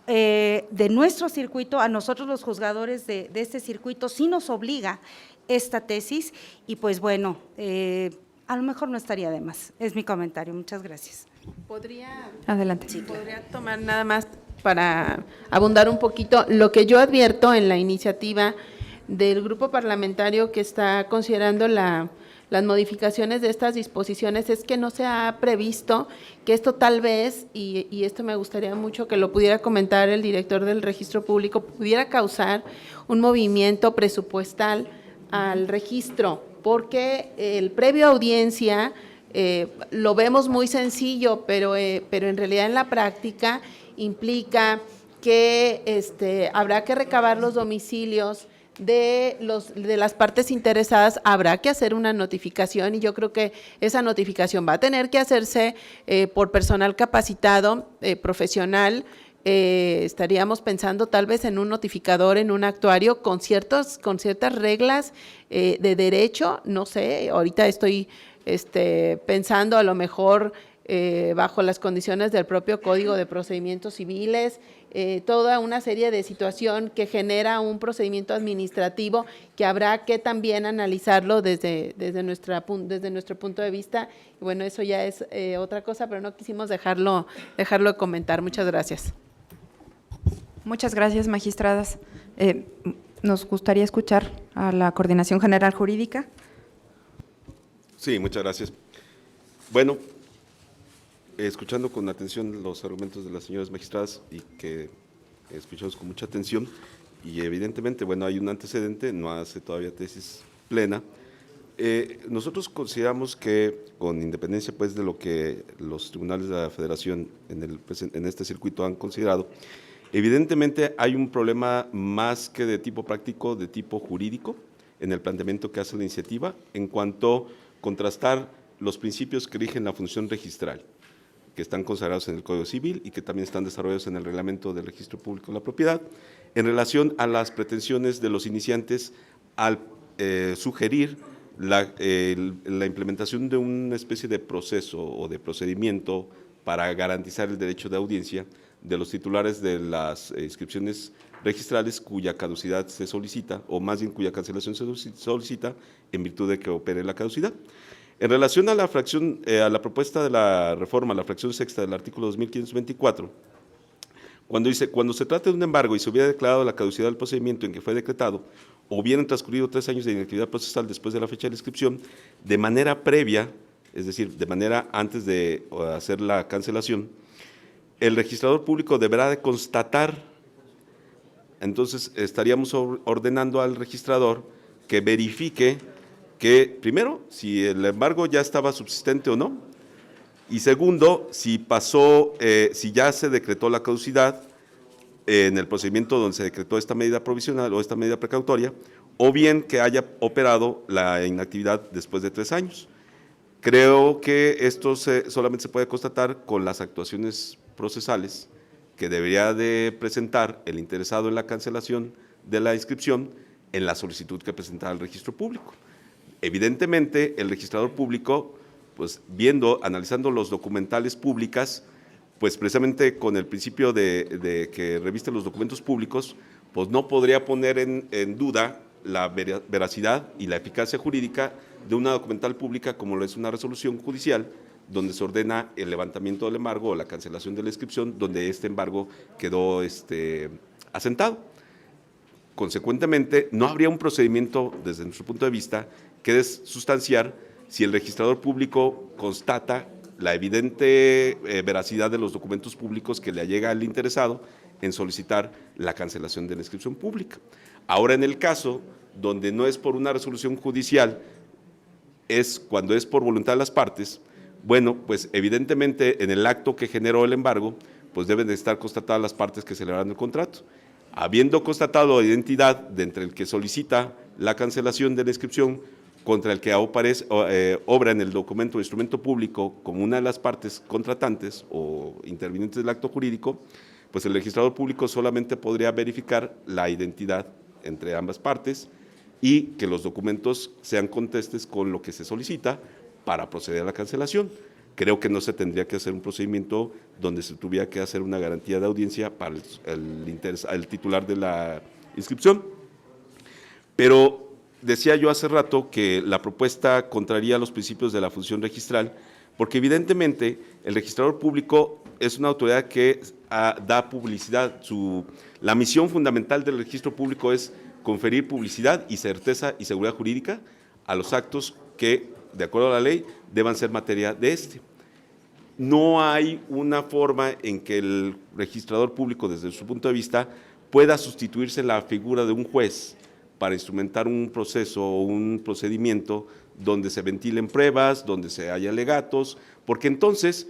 de nuestro circuito. A nosotros los juzgadores de este circuito sí nos obliga esta tesis, y pues bueno, a lo mejor no estaría de más, es mi comentario. Muchas gracias. Adelante. Podría tomar nada más para abundar un poquito lo que yo advierto en la iniciativa del grupo parlamentario que está considerando las modificaciones de estas disposiciones, es que no se ha previsto que esto tal vez, y esto me gustaría mucho que lo pudiera comentar el director del registro público, pudiera causar un movimiento presupuestal al registro, porque el previo audiencia lo vemos muy sencillo, pero en realidad en la práctica implica que habrá que recabar los domicilios de las partes interesadas, habrá que hacer una notificación, y yo creo que esa notificación va a tener que hacerse por personal capacitado, profesional. Estaríamos pensando tal vez en un notificador, en un actuario con ciertas reglas de derecho, no sé, ahorita estoy pensando a lo mejor bajo las condiciones del propio Código de Procedimientos Civiles, toda una serie de situación que genera un procedimiento administrativo que habrá que también analizarlo desde nuestro punto de vista. Y bueno, eso ya es otra cosa, pero no quisimos dejarlo de comentar. Muchas gracias. Muchas gracias, magistradas. Nos gustaría escuchar a la Coordinación General Jurídica. Sí, muchas gracias. Bueno, escuchando con atención los argumentos de las señoras magistradas, y que escuchamos con mucha atención, y evidentemente, bueno, hay un antecedente, no hace todavía tesis plena. Nosotros consideramos que, con independencia pues de lo que los tribunales de la Federación en este circuito han considerado, evidentemente hay un problema más que de tipo práctico, de tipo jurídico, en el planteamiento que hace la iniciativa, en cuanto a contrastar los principios que rigen la función registral, que están consagrados en el Código Civil y que también están desarrollados en el Reglamento del Registro Público de la Propiedad, en relación a las pretensiones de los iniciantes al sugerir la implementación de una especie de proceso o de procedimiento para garantizar el derecho de audiencia de los titulares de las inscripciones registrales cuya caducidad se solicita, o más bien cuya cancelación se solicita en virtud de que opere la caducidad. En relación a la propuesta de la reforma, la fracción sexta del artículo 2524, cuando dice, cuando se trate de un embargo y se hubiera declarado la caducidad del procedimiento en que fue decretado, o hubieran transcurrido 3 años de inactividad procesal después de la fecha de la inscripción, de manera previa, es decir, de manera antes de hacer la cancelación, el registrador público deberá de constatar. Entonces estaríamos ordenando al registrador que verifique que, primero, si el embargo ya estaba subsistente o no, y segundo, si si ya se decretó la caducidad en el procedimiento donde se decretó esta medida provisional o esta medida precautoria, o bien que haya operado la inactividad después de 3 años. Creo que esto solamente se puede constatar con las actuaciones procesales que debería de presentar el interesado en la cancelación de la inscripción en la solicitud que presentara al registro público. Evidentemente, el registrador público, pues analizando los documentales públicas, pues precisamente con el principio de que reviste los documentos públicos, pues no podría poner en duda la veracidad y la eficacia jurídica de una documental pública como lo es una resolución judicial, donde se ordena el levantamiento del embargo o la cancelación de la inscripción, donde este embargo quedó asentado. Consecuentemente, no habría un procedimiento, desde nuestro punto de vista, que es sustanciar si el registrador público constata la evidente veracidad de los documentos públicos que le allega al interesado en solicitar la cancelación de la inscripción pública. Ahora, en el caso donde no es por una resolución judicial, es cuando es por voluntad de las partes, bueno, pues evidentemente en el acto que generó el embargo, pues deben de estar constatadas las partes que celebraron el contrato. Habiendo constatado la identidad de entre el que solicita la cancelación de la inscripción contra el que obra en el documento o instrumento público como una de las partes contratantes o intervinientes del acto jurídico, pues el registrador público solamente podría verificar la identidad entre ambas partes y que los documentos sean contestes con lo que se solicita para proceder a la cancelación. Creo que no se tendría que hacer un procedimiento donde se tuviera que hacer una garantía de audiencia para el titular de la inscripción. Pero decía yo hace rato que la propuesta contraría los principios de la función registral, porque evidentemente el registrador público es una autoridad que da publicidad. La misión fundamental del registro público es conferir publicidad y certeza y seguridad jurídica a los actos que, de acuerdo a la ley, deban ser materia de este. No hay una forma en que el registrador público, desde su punto de vista, pueda sustituirse la figura de un juez para instrumentar un proceso o un procedimiento donde se ventilen pruebas, donde se haya alegatos, porque entonces,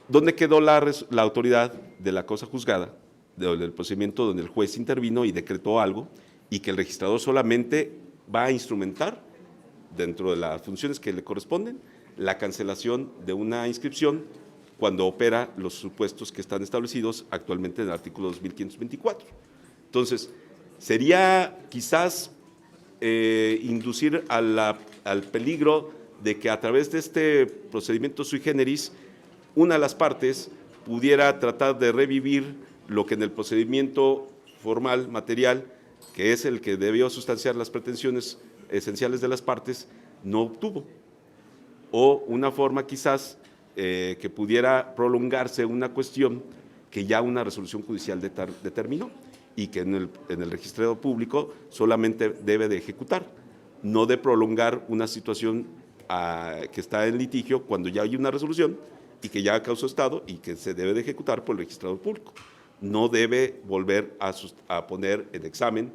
¿dónde quedó la autoridad de la cosa juzgada, del procedimiento donde el juez intervino y decretó algo, y que el registrador solamente va a instrumentar, dentro de las funciones que le corresponden, la cancelación de una inscripción cuando opera los supuestos que están establecidos actualmente en el artículo 2524? Entonces, sería quizás inducir al peligro de que a través de este procedimiento sui generis, una de las partes pudiera tratar de revivir lo que en el procedimiento formal, material, que es el que debió sustanciar las pretensiones esenciales de las partes, no obtuvo. O una forma quizás que pudiera prolongarse una cuestión que ya una resolución judicial determinó y que en el registrado público solamente debe de ejecutar, no de prolongar una situación que está en litigio cuando ya hay una resolución y que ya causó estado y que se debe de ejecutar por el registrador público. No debe volver a poner en examen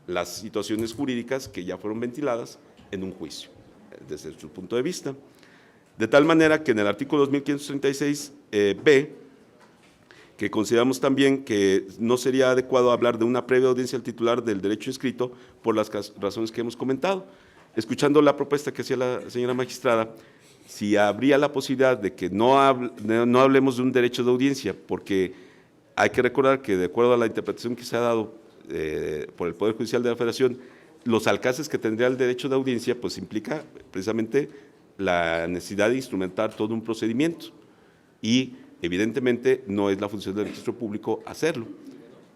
las situaciones jurídicas que ya fueron ventiladas en un juicio, desde su punto de vista. De tal manera que en el artículo 2536b, que consideramos también que no sería adecuado hablar de una previa audiencia al titular del derecho inscrito por las razones que hemos comentado. Escuchando la propuesta que hacía la señora magistrada, si habría la posibilidad de que no hablemos de un derecho de audiencia, porque hay que recordar que de acuerdo a la interpretación que se ha dado por el Poder Judicial de la Federación, los alcances que tendría el derecho de audiencia, pues implica precisamente la necesidad de instrumentar todo un procedimiento y evidentemente no es la función del registro público hacerlo.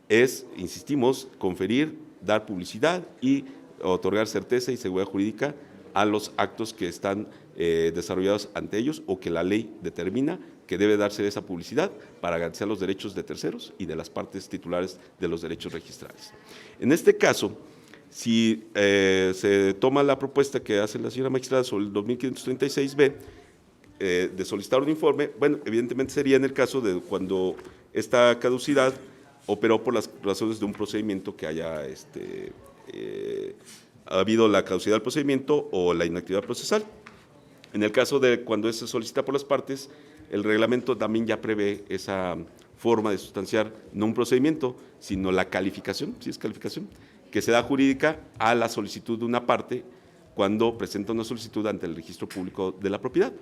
Es, insistimos, conferir, dar publicidad y otorgar certeza y seguridad jurídica a los actos que están desarrollados ante ellos o que la ley determina que debe darse esa publicidad para garantizar los derechos de terceros y de las partes titulares de los derechos registrales. En este caso, si se toma la propuesta que hace la señora magistrada sobre el 2536b, de solicitar un informe, bueno, evidentemente sería en el caso de cuando esta caducidad operó por las razones de un procedimiento que haya ha habido la caducidad del procedimiento o la inactividad procesal. En el caso de cuando se solicita por las partes, el reglamento también ya prevé esa forma de sustanciar no un procedimiento, sino la calificación, si es calificación, que se da jurídica a la solicitud de una parte cuando presenta una solicitud ante el registro público de la propiedad.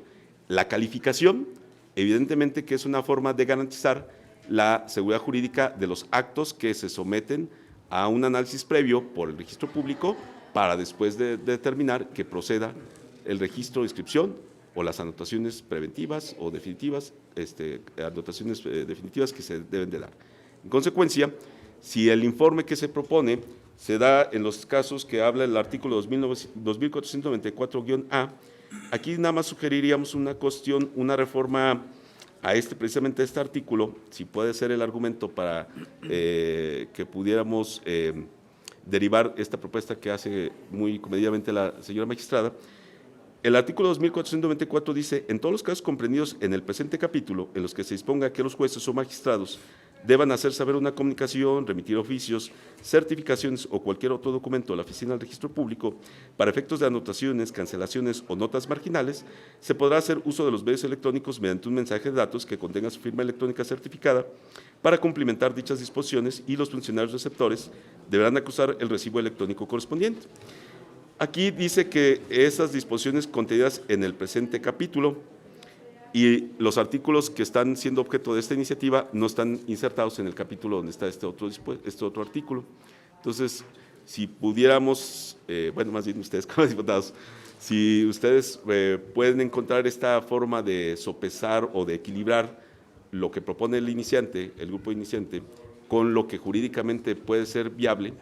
La calificación, evidentemente que es una forma de garantizar la seguridad jurídica de los actos que se someten a un análisis previo por el registro público para después de determinar que proceda el registro de inscripción o las anotaciones preventivas o definitivas, anotaciones definitivas que se deben de dar. En consecuencia, si el informe que se propone se da en los casos que habla el artículo 2494-A, aquí nada más sugeriríamos una cuestión, una reforma a precisamente a este artículo, si puede ser el argumento para que pudiéramos derivar esta propuesta que hace muy comedidamente la señora magistrada. El artículo 2494 dice: en todos los casos comprendidos en el presente capítulo, en los que se disponga que los jueces o magistrados deban hacer saber una comunicación, remitir oficios, certificaciones o cualquier otro documento a la Oficina del Registro Público para efectos de anotaciones, cancelaciones o notas marginales, se podrá hacer uso de los medios electrónicos mediante un mensaje de datos que contenga su firma electrónica certificada para cumplimentar dichas disposiciones y los funcionarios receptores deberán acusar el recibo electrónico correspondiente. Aquí dice que esas disposiciones contenidas en el presente capítulo y los artículos que están siendo objeto de esta iniciativa no están insertados en el capítulo donde está este otro artículo. Entonces, si pudiéramos, bueno, más bien ustedes como diputados, si ustedes pueden encontrar esta forma de sopesar o de equilibrar lo que propone el iniciante, el grupo iniciante, con lo que jurídicamente puede ser viable,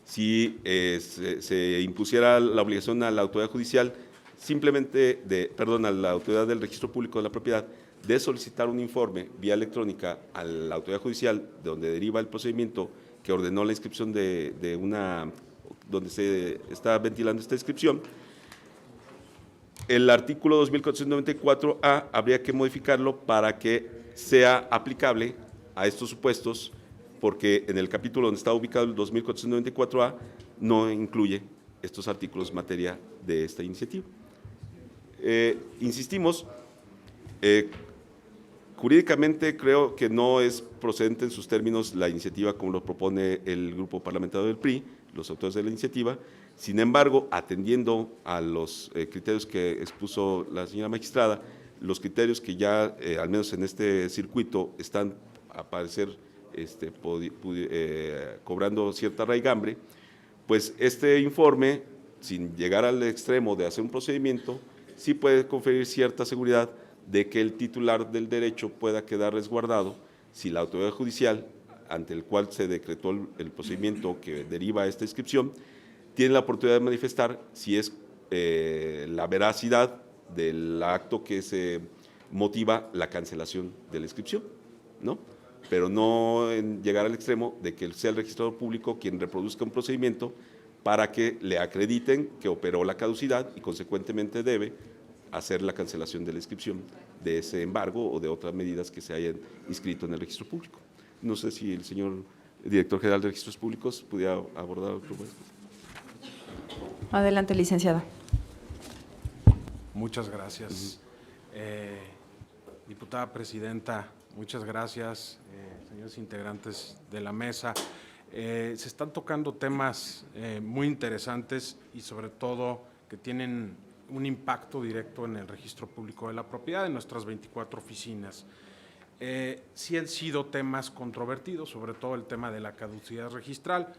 si se impusiera la obligación a la autoridad judicial, simplemente a la autoridad del registro público de la propiedad, de solicitar un informe vía electrónica a la autoridad judicial de donde deriva el procedimiento que ordenó la inscripción donde se está ventilando esta inscripción. El artículo 2494A habría que modificarlo para que sea aplicable a estos supuestos, porque en el capítulo donde está ubicado el 2494A no incluye estos artículos en materia de esta iniciativa. Insistimos, jurídicamente creo que no es procedente en sus términos la iniciativa como lo propone el grupo parlamentario del PRI, los autores de la iniciativa. Sin embargo, atendiendo a los criterios que expuso la señora magistrada, los criterios que ya, al menos en este circuito, están a parecer cobrando cierta raigambre, pues este informe, sin llegar al extremo de hacer un procedimiento, sí puede conferir cierta seguridad de que el titular del derecho pueda quedar resguardado si la autoridad judicial, ante el cual se decretó el procedimiento que deriva a esta inscripción, tiene la oportunidad de manifestar si es la veracidad del acto que se motiva la cancelación de la inscripción, ¿no? Pero no en llegar al extremo de que sea el registrador público quien reproduzca un procedimiento para que le acrediten que operó la caducidad y consecuentemente debe hacer la cancelación de la inscripción de ese embargo o de otras medidas que se hayan inscrito en el registro público. No sé si el señor director general de registros públicos pudiera abordar otro tema. Adelante, licenciado. Muchas gracias. Diputada presidenta, muchas gracias, señores integrantes de la mesa. Se están tocando temas muy interesantes y sobre todo que tienen un impacto directo en el registro público de la propiedad de nuestras 24 oficinas. Sí han sido temas controvertidos, sobre todo el tema de la caducidad registral,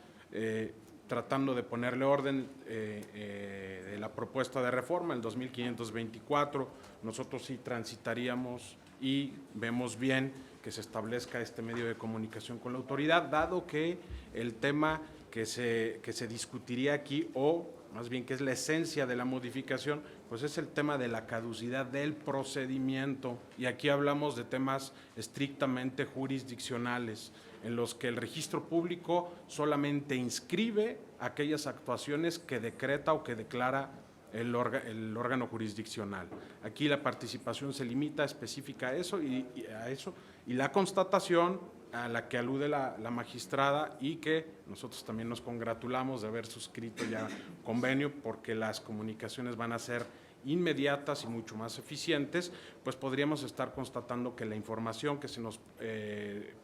tratando de ponerle orden de la propuesta de reforma, el 2524, nosotros sí transitaríamos y vemos bien que se establezca este medio de comunicación con la autoridad, dado que el tema que se discutiría aquí, o más bien que es la esencia de la modificación, pues es el tema de la caducidad del procedimiento, y aquí hablamos de temas estrictamente jurisdiccionales, en los que el registro público solamente inscribe aquellas actuaciones que decreta o que declara el órgano jurisdiccional. Aquí la participación se limita específica a eso y la constatación a la que alude la magistrada, y que nosotros también nos congratulamos de haber suscrito ya convenio, porque las comunicaciones van a ser inmediatas y mucho más eficientes, pues podríamos estar constatando que la información que se nos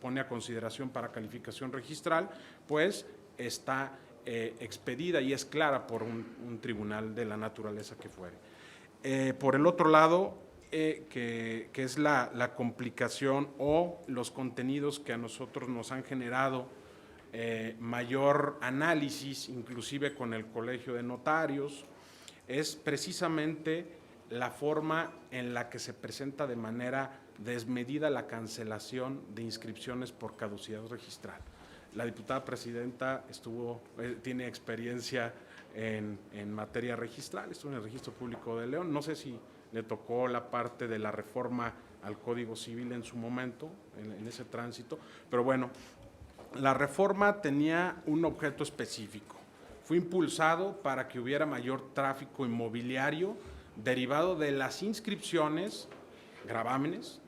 pone a consideración para calificación registral, pues está expedida y es clara por un tribunal de la naturaleza que fuere. Por el otro lado, que es la complicación o los contenidos que a nosotros nos han generado mayor análisis, inclusive con el Colegio de Notarios, es precisamente la forma en la que se presenta de manera desmedida la cancelación de inscripciones por caducidad registral. La diputada presidenta tiene experiencia en materia registral, estuvo en el Registro Público de León, no sé si le tocó la parte de la reforma al Código Civil en su momento, en ese tránsito, pero bueno, la reforma tenía un objeto específico. Fue impulsado para que hubiera mayor tráfico inmobiliario derivado de las inscripciones, gravámenes,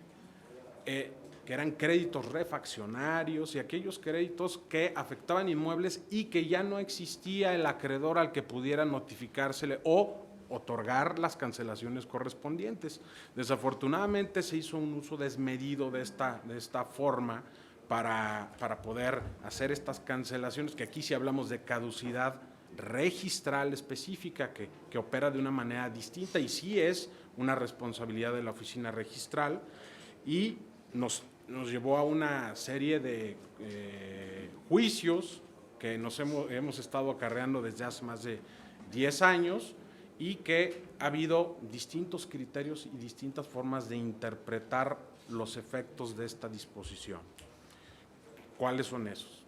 que eran créditos refaccionarios y aquellos créditos que afectaban inmuebles y que ya no existía el acreedor al que pudiera notificársele o otorgar las cancelaciones correspondientes. Desafortunadamente se hizo un uso desmedido de esta forma para poder hacer estas cancelaciones, que aquí sí hablamos de caducidad registral específica que opera de una manera distinta y sí es una responsabilidad de la oficina registral, y nos llevó a una serie de juicios que hemos estado acarreando desde hace más de 10 años y que ha habido distintos criterios y distintas formas de interpretar los efectos de esta disposición. ¿Cuáles son esos?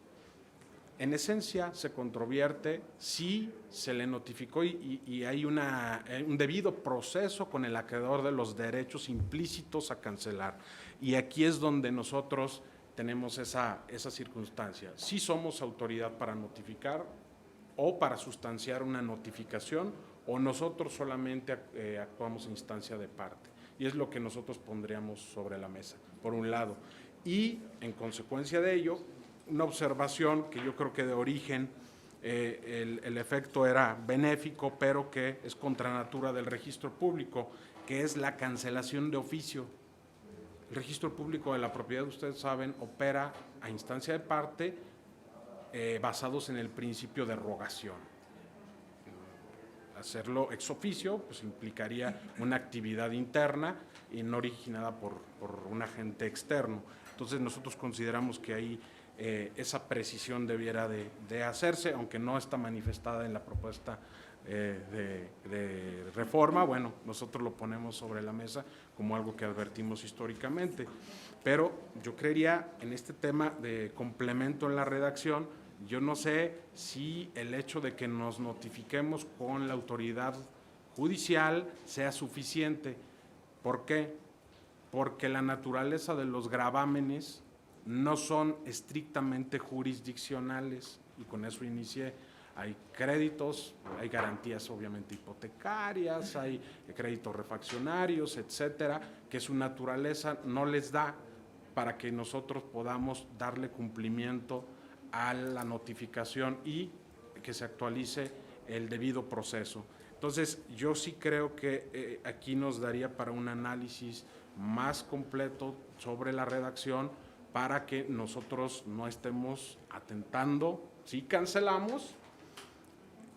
En esencia, se controvierte si se le notificó y hay un debido proceso con el acreedor de los derechos implícitos a cancelar. Y aquí es donde nosotros tenemos esa circunstancia. Si somos autoridad para notificar o para sustanciar una notificación, o nosotros solamente actuamos en instancia de parte. Y es lo que nosotros pondríamos sobre la mesa, por un lado. Y en consecuencia de ello, una observación que yo creo que de origen el efecto era benéfico, pero que es contra natura del registro público, que es la cancelación de oficio. El registro público de la propiedad, ustedes saben, opera a instancia de parte basados en el principio de rogación. Hacerlo ex oficio pues implicaría una actividad interna y no originada por un agente externo. Entonces nosotros consideramos que ahí esa precisión debiera de hacerse, aunque no está manifestada en la propuesta de reforma. Bueno, nosotros lo ponemos sobre la mesa como algo que advertimos históricamente, pero yo creería en este tema de complemento en la redacción, yo no sé si el hecho de que nos notifiquemos con la autoridad judicial sea suficiente. ¿Por qué? Porque la naturaleza de los gravámenes no son estrictamente jurisdiccionales, y con eso inicié. Hay créditos, hay garantías obviamente hipotecarias, hay créditos refaccionarios, etcétera, que su naturaleza no les da para que nosotros podamos darle cumplimiento a la notificación y que se actualice el debido proceso. Entonces, yo sí creo que aquí nos daría para un análisis más completo sobre la redacción, para que nosotros no estemos atentando, si cancelamos,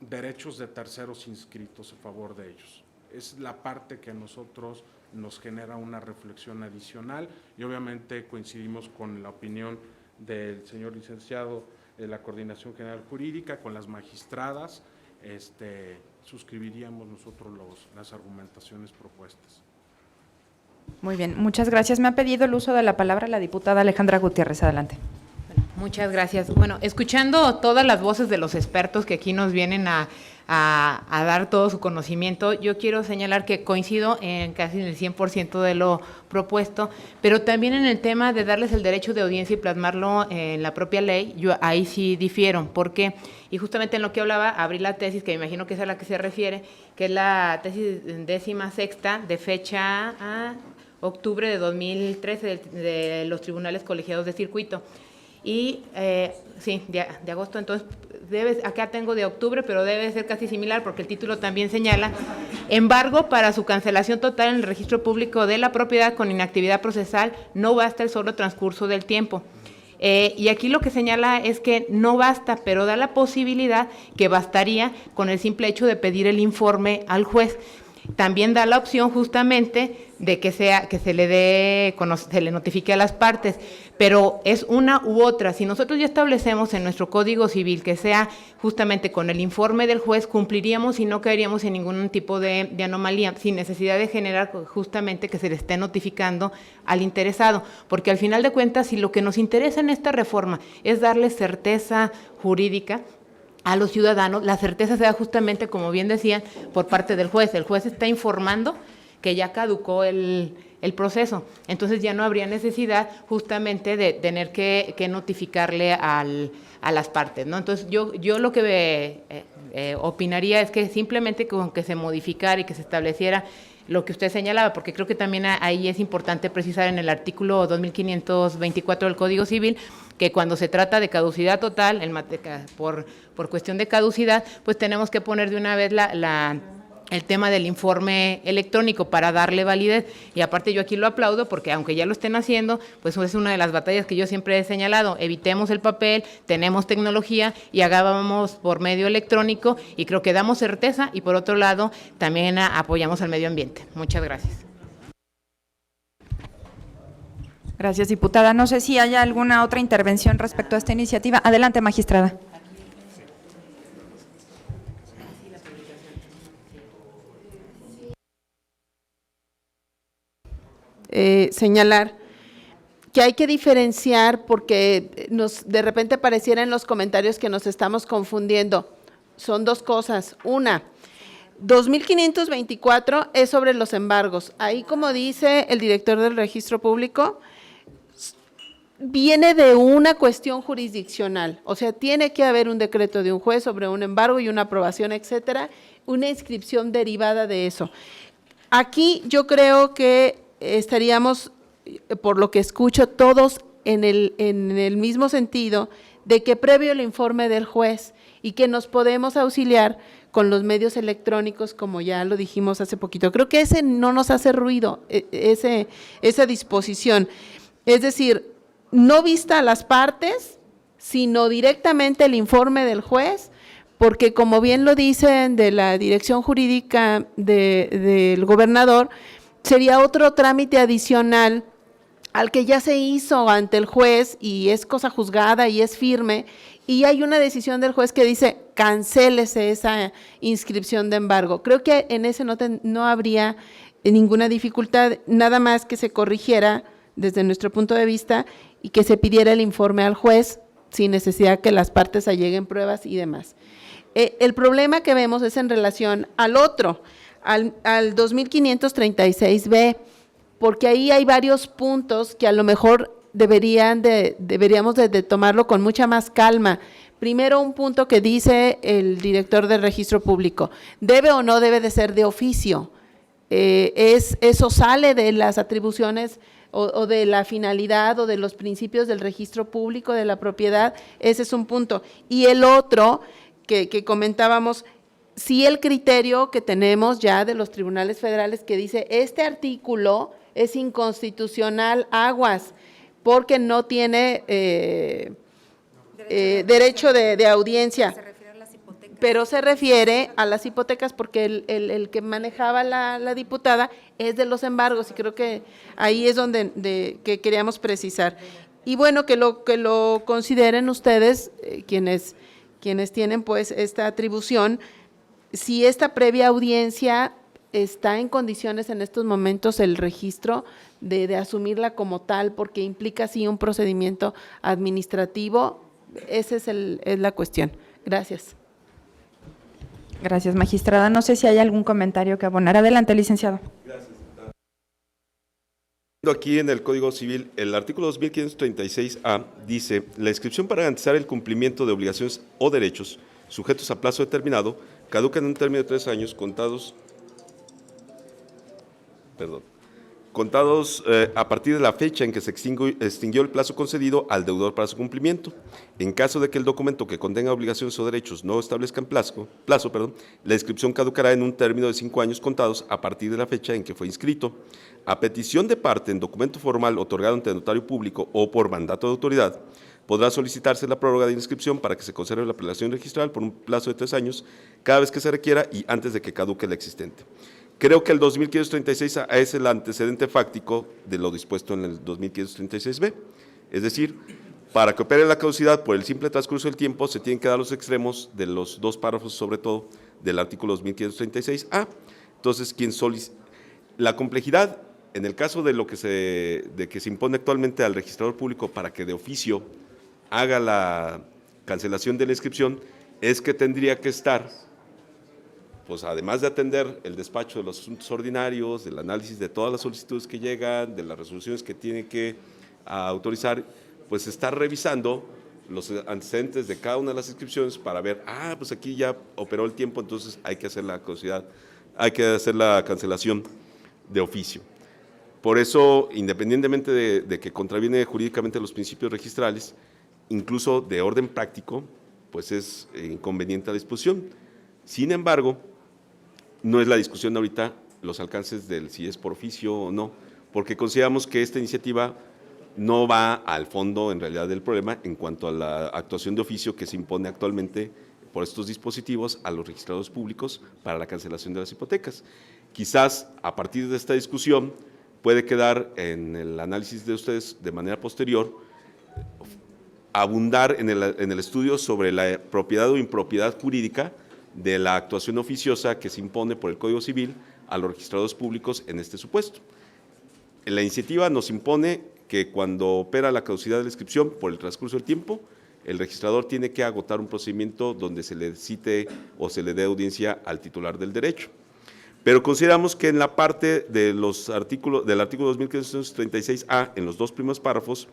derechos de terceros inscritos a favor de ellos. Es la parte que a nosotros nos genera una reflexión adicional, y obviamente coincidimos con la opinión del señor licenciado de la Coordinación General Jurídica, con las magistradas. Suscribiríamos nosotros las argumentaciones propuestas. Muy bien, muchas gracias. Me ha pedido el uso de la palabra la diputada Alejandra Gutiérrez. Adelante. Muchas gracias. Bueno, escuchando todas las voces de los expertos que aquí nos vienen a dar todo su conocimiento, yo quiero señalar que coincido en casi el 100% de lo propuesto, pero también en el tema de darles el derecho de audiencia y plasmarlo en la propia ley, yo ahí sí difiero. ¿Por qué? Y justamente en lo que hablaba, abrí la tesis, que me imagino que es a la que se refiere, que es la tesis 16ª de fecha a octubre de 2013 de los tribunales colegiados de circuito. Y sí, de agosto, entonces acá tengo de octubre, pero debe ser casi similar porque el título también señala embargo para su cancelación total en el registro público de la propiedad con inactividad procesal, no basta el solo transcurso del tiempo. Y aquí lo que señala es que no basta, pero da la posibilidad que bastaría con el simple hecho de pedir el informe al juez. También da la opción justamente de que se le notifique a las partes, pero es una u otra. Si nosotros ya establecemos en nuestro Código Civil que sea justamente con el informe del juez, cumpliríamos y no caeríamos en ningún tipo de anomalía, sin necesidad de generar justamente que se le esté notificando al interesado, porque al final de cuentas, si lo que nos interesa en esta reforma es darle certeza jurídica a los ciudadanos, la certeza se da justamente, como bien decían, por parte del juez. El juez está informando que ya caducó el proceso, entonces ya no habría necesidad justamente de tener que notificarle a las partes, ¿no? Entonces yo lo que opinaría es que simplemente con que se modificara y que se estableciera lo que usted señalaba, porque creo que también ahí es importante precisar en el artículo 2524 del Código Civil, que cuando se trata de caducidad total, por cuestión de caducidad, pues tenemos que poner de una vez el tema del informe electrónico para darle validez, y aparte yo aquí lo aplaudo porque aunque ya lo estén haciendo, pues es una de las batallas que yo siempre he señalado: evitemos el papel, tenemos tecnología y hagamos por medio electrónico, y creo que damos certeza y por otro lado también apoyamos al medio ambiente. Muchas gracias. Gracias, diputada. No sé si haya alguna otra intervención respecto a esta iniciativa. Adelante, magistrada. Señalar que hay que diferenciar, porque de repente pareciera en los comentarios que nos estamos confundiendo. Son dos cosas. Una, 2524 es sobre los embargos. Ahí, como dice el director del Registro Público, viene de una cuestión jurisdiccional, o sea, tiene que haber un decreto de un juez sobre un embargo y una aprobación, etcétera, una inscripción derivada de eso. Aquí yo creo que estaríamos, por lo que escucho, todos en el mismo sentido de que previo el informe del juez y que nos podemos auxiliar con los medios electrónicos, como ya lo dijimos hace poquito. Creo que ese no nos hace ruido, esa disposición. Es decir, no vista a las partes, sino directamente el informe del juez, porque como bien lo dicen de la dirección jurídica del gobernador, sería otro trámite adicional al que ya se hizo ante el juez y es cosa juzgada y es firme, y hay una decisión del juez que dice cancélese esa inscripción de embargo. Creo que en ese no habría ninguna dificultad, nada más que se corrigiera desde nuestro punto de vista y que se pidiera el informe al juez sin necesidad que las partes alleguen pruebas y demás. El problema que vemos es en relación al otro, al 2536B, porque ahí hay varios puntos que a lo mejor deberíamos de tomarlo con mucha más calma. Primero, un punto que dice el director del Registro Público: ¿debe o no debe de ser de oficio? Eso sale de las atribuciones o de la finalidad o de los principios del registro público de la propiedad. Ese es un punto. Y el otro que comentábamos, sí, el criterio que tenemos ya de los tribunales federales que dice este artículo es inconstitucional, aguas, porque no tiene derecho de audiencia. Pero se refiere a las hipotecas porque el que manejaba la diputada es de los embargos, y creo que ahí es donde que queríamos precisar. Y bueno, que lo consideren ustedes, quienes tienen pues esta atribución, si esta previa audiencia está en condiciones en estos momentos el registro de asumirla como tal, porque implica sí un procedimiento administrativo. Esa es la cuestión. Gracias. Gracias, magistrada. No sé si hay algún comentario que abonar. Adelante, licenciado. Gracias. Aquí en el Código Civil, el artículo 2536A dice: la inscripción para garantizar el cumplimiento de obligaciones o derechos sujetos a plazo determinado caduca en un término de 3 años contados a partir de la fecha en que se extinguió el plazo concedido al deudor para su cumplimiento. En caso de que el documento que contenga obligaciones o derechos no establezcan plazo, la inscripción caducará en un término de 5 años contados a partir de la fecha en que fue inscrito. A petición de parte en documento formal otorgado ante notario público o por mandato de autoridad, podrá solicitarse la prórroga de inscripción para que se conserve la apelación registral por un plazo de 3 años, cada vez que se requiera y antes de que caduque la existente. Creo que el 2536A es el antecedente fáctico de lo dispuesto en el 2536B. Es decir, para que opere la caducidad por el simple transcurso del tiempo, se tienen que dar los extremos de los 2 párrafos, sobre todo, del artículo 2536A. Entonces, la complejidad, en el caso de que se impone actualmente al registrador público para que de oficio haga la cancelación de la inscripción, es que tendría que estar, pues además de atender el despacho de los asuntos ordinarios, del análisis de todas las solicitudes que llegan, de las resoluciones que tiene que autorizar, pues estar revisando los antecedentes de cada una de las inscripciones para ver, pues aquí ya operó el tiempo, entonces hay que hacer la cancelación de oficio. Por eso, independientemente de que contraviene jurídicamente los principios registrales, incluso de orden práctico, pues es inconveniente la disposición. Sin embargo, no es la discusión ahorita los alcances del si es por oficio o no, porque consideramos que esta iniciativa no va al fondo en realidad del problema en cuanto a la actuación de oficio que se impone actualmente por estos dispositivos a los registradores públicos para la cancelación de las hipotecas. Quizás a partir de esta discusión puede quedar en el análisis de ustedes de manera posterior abundar en el estudio sobre la propiedad o impropiedad jurídica de la actuación oficiosa que se impone por el Código Civil a los registradores públicos en este supuesto. La iniciativa nos impone que cuando opera la caducidad de la inscripción por el transcurso del tiempo, el registrador tiene que agotar un procedimiento donde se le cite o se le dé audiencia al titular del derecho. Pero consideramos que en la parte de los artículos, del artículo 2536A, en los dos primeros párrafos,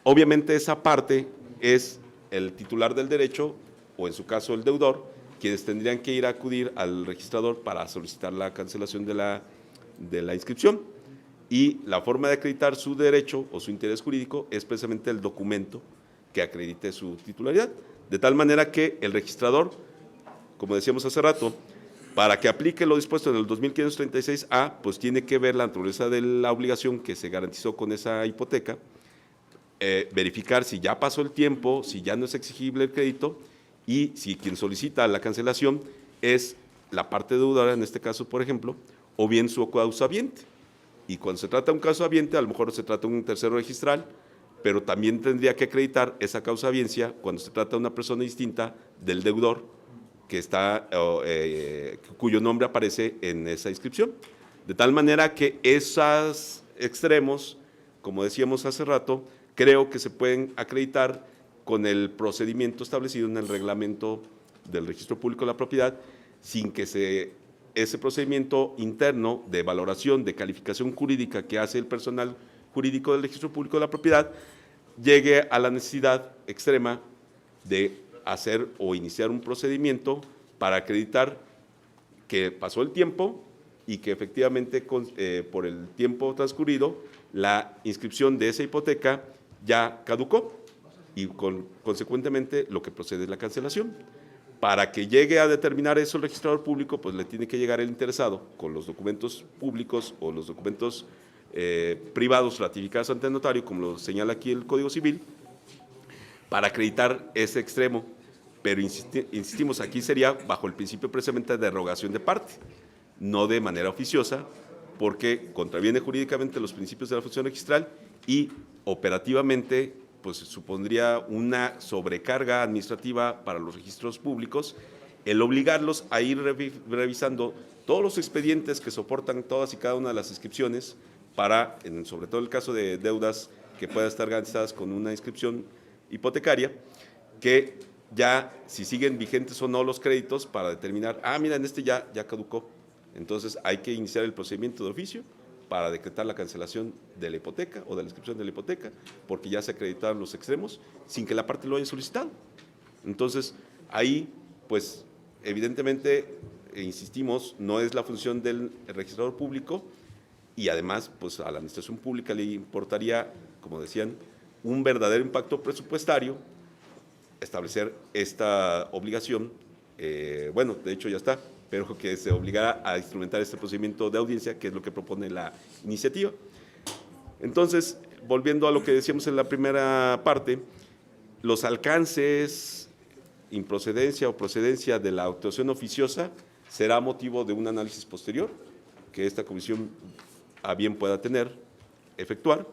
obviamente esa parte es el titular del derecho, o en su caso el deudor, quienes tendrían que ir a acudir al registrador para solicitar la cancelación de la inscripción. Y la forma de acreditar su derecho o su interés jurídico es precisamente el documento que acredite su titularidad, de tal manera que el registrador, como decíamos hace rato, para que aplique lo dispuesto en el 2536A, pues tiene que ver la naturaleza de la obligación que se garantizó con esa hipoteca, verificar si ya pasó el tiempo, si ya no es exigible el crédito y si quien solicita la cancelación es la parte deudora, en este caso, por ejemplo, o bien su causahabiente. Y cuando se trata de un causahabiente, a lo mejor se trata de un tercero registral, pero también tendría que acreditar esa causahabiencia cuando se trata de una persona distinta del deudor que está, cuyo nombre aparece en esa inscripción. De tal manera que esos extremos, como decíamos hace rato, creo que se pueden acreditar con el procedimiento establecido en el reglamento del Registro Público de la Propiedad, sin que ese procedimiento interno de valoración, de calificación jurídica que hace el personal jurídico del Registro Público de la Propiedad, llegue a la necesidad extrema de hacer o iniciar un procedimiento para acreditar que pasó el tiempo y que efectivamente por el tiempo transcurrido la inscripción de esa hipoteca ya caducó y consecuentemente lo que procede es la cancelación. Para que llegue a determinar eso el registrador público, pues le tiene que llegar el interesado con los documentos públicos o los documentos privados ratificados ante el notario, como lo señala aquí el Código Civil, para acreditar ese extremo. Pero insistimos, aquí sería bajo el principio precisamente de derogación de parte, no de manera oficiosa, porque contraviene jurídicamente los principios de la función registral y operativamente pues supondría una sobrecarga administrativa para los registros públicos el obligarlos a ir revisando todos los expedientes que soportan todas y cada una de las inscripciones para, sobre todo el caso de deudas que puedan estar garantizadas con una inscripción hipotecaria, que ya si siguen vigentes o no los créditos para determinar, mira, en este ya caducó, entonces hay que iniciar el procedimiento de oficio para decretar la cancelación de la hipoteca o de la inscripción de la hipoteca, porque ya se acreditaron los extremos sin que la parte lo haya solicitado. Entonces, ahí, pues, evidentemente, insistimos, no es la función del registrador público y además, pues, a la administración pública le importaría, como decían, un verdadero impacto presupuestario, establecer esta obligación, bueno, de hecho ya está, pero que se obligara a instrumentar este procedimiento de audiencia, que es lo que propone la iniciativa. Entonces, volviendo a lo que decíamos en la primera parte, los alcances, improcedencia o procedencia de la actuación oficiosa será motivo de un análisis posterior que esta comisión a bien pueda efectuar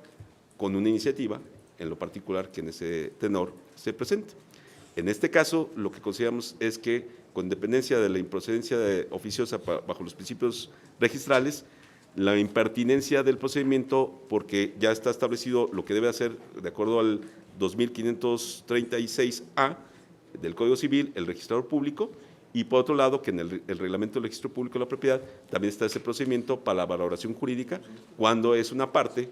con una iniciativa, en lo particular que en ese tenor se presente. En este caso, lo que consideramos es que, con dependencia de la improcedencia oficiosa bajo los principios registrales, la impertinencia del procedimiento, porque ya está establecido lo que debe hacer, de acuerdo al 2536A del Código Civil, el registrador público, y por otro lado, que en el reglamento del Registro Público de la Propiedad también está ese procedimiento para la valoración jurídica, cuando es una parte,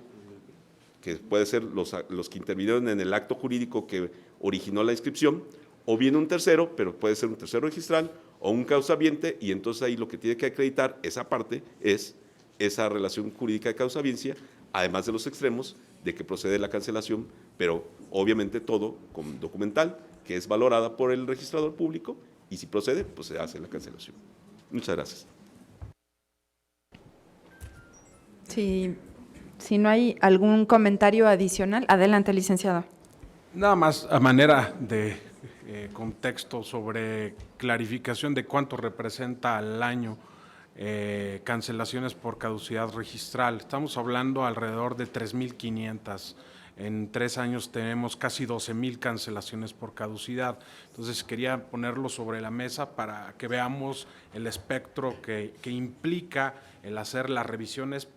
que puede ser los que intervinieron en el acto jurídico que originó la inscripción, o bien un tercero, pero puede ser un tercero registral o un causahabiente, y entonces ahí lo que tiene que acreditar esa parte es esa relación jurídica de causahabiencia, además de los extremos de que procede la cancelación, pero obviamente todo con documental, que es valorada por el registrador público, y si procede, pues se hace la cancelación. Muchas gracias. Si no hay algún comentario adicional, adelante, licenciado. Nada más a manera de contexto sobre clarificación de cuánto representa al año cancelaciones por caducidad registral. Estamos hablando alrededor de 3,500. En 3 años tenemos casi 12,000 cancelaciones por caducidad. Entonces quería ponerlo sobre la mesa para que veamos el espectro que implica el hacer las revisiones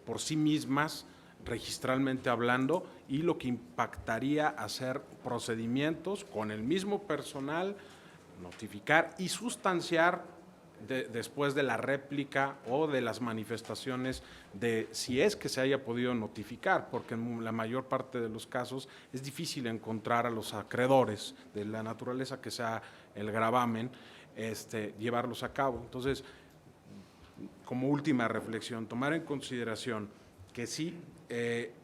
por sí mismas, registralmente hablando, y lo que impactaría hacer procedimientos con el mismo personal, notificar y sustanciar después de la réplica o de las manifestaciones de si es que se haya podido notificar, porque en la mayor parte de los casos es difícil encontrar a los acreedores de la naturaleza que sea el gravamen, llevarlos a cabo. Entonces, como última reflexión, tomar en consideración que sí,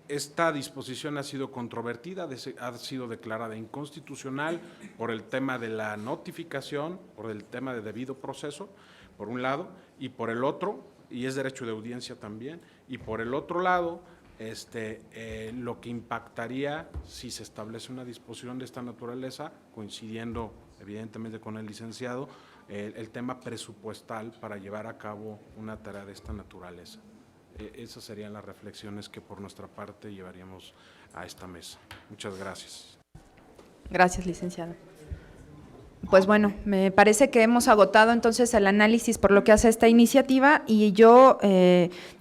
esta disposición ha sido controvertida, ha sido declarada inconstitucional por el tema de la notificación, por el tema de debido proceso, por un lado, y por el otro, y es derecho de audiencia también, y por el otro lado, lo que impactaría si se establece una disposición de esta naturaleza, coincidiendo evidentemente con el licenciado, el tema presupuestal para llevar a cabo una tarea de esta naturaleza. Esas serían las reflexiones que por nuestra parte llevaríamos a esta mesa. Muchas gracias. Gracias, licenciado. Pues bueno, me parece que hemos agotado entonces el análisis por lo que hace esta iniciativa y yo,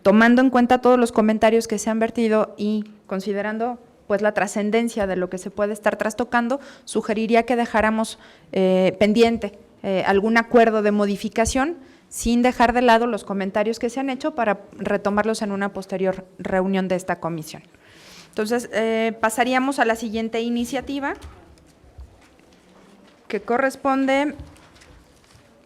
tomando en cuenta todos los comentarios que se han vertido y considerando pues la trascendencia de lo que se puede estar trastocando, sugeriría que dejáramos pendiente algún acuerdo de modificación sin dejar de lado los comentarios que se han hecho para retomarlos en una posterior reunión de esta comisión. Entonces, pasaríamos a la siguiente iniciativa, que corresponde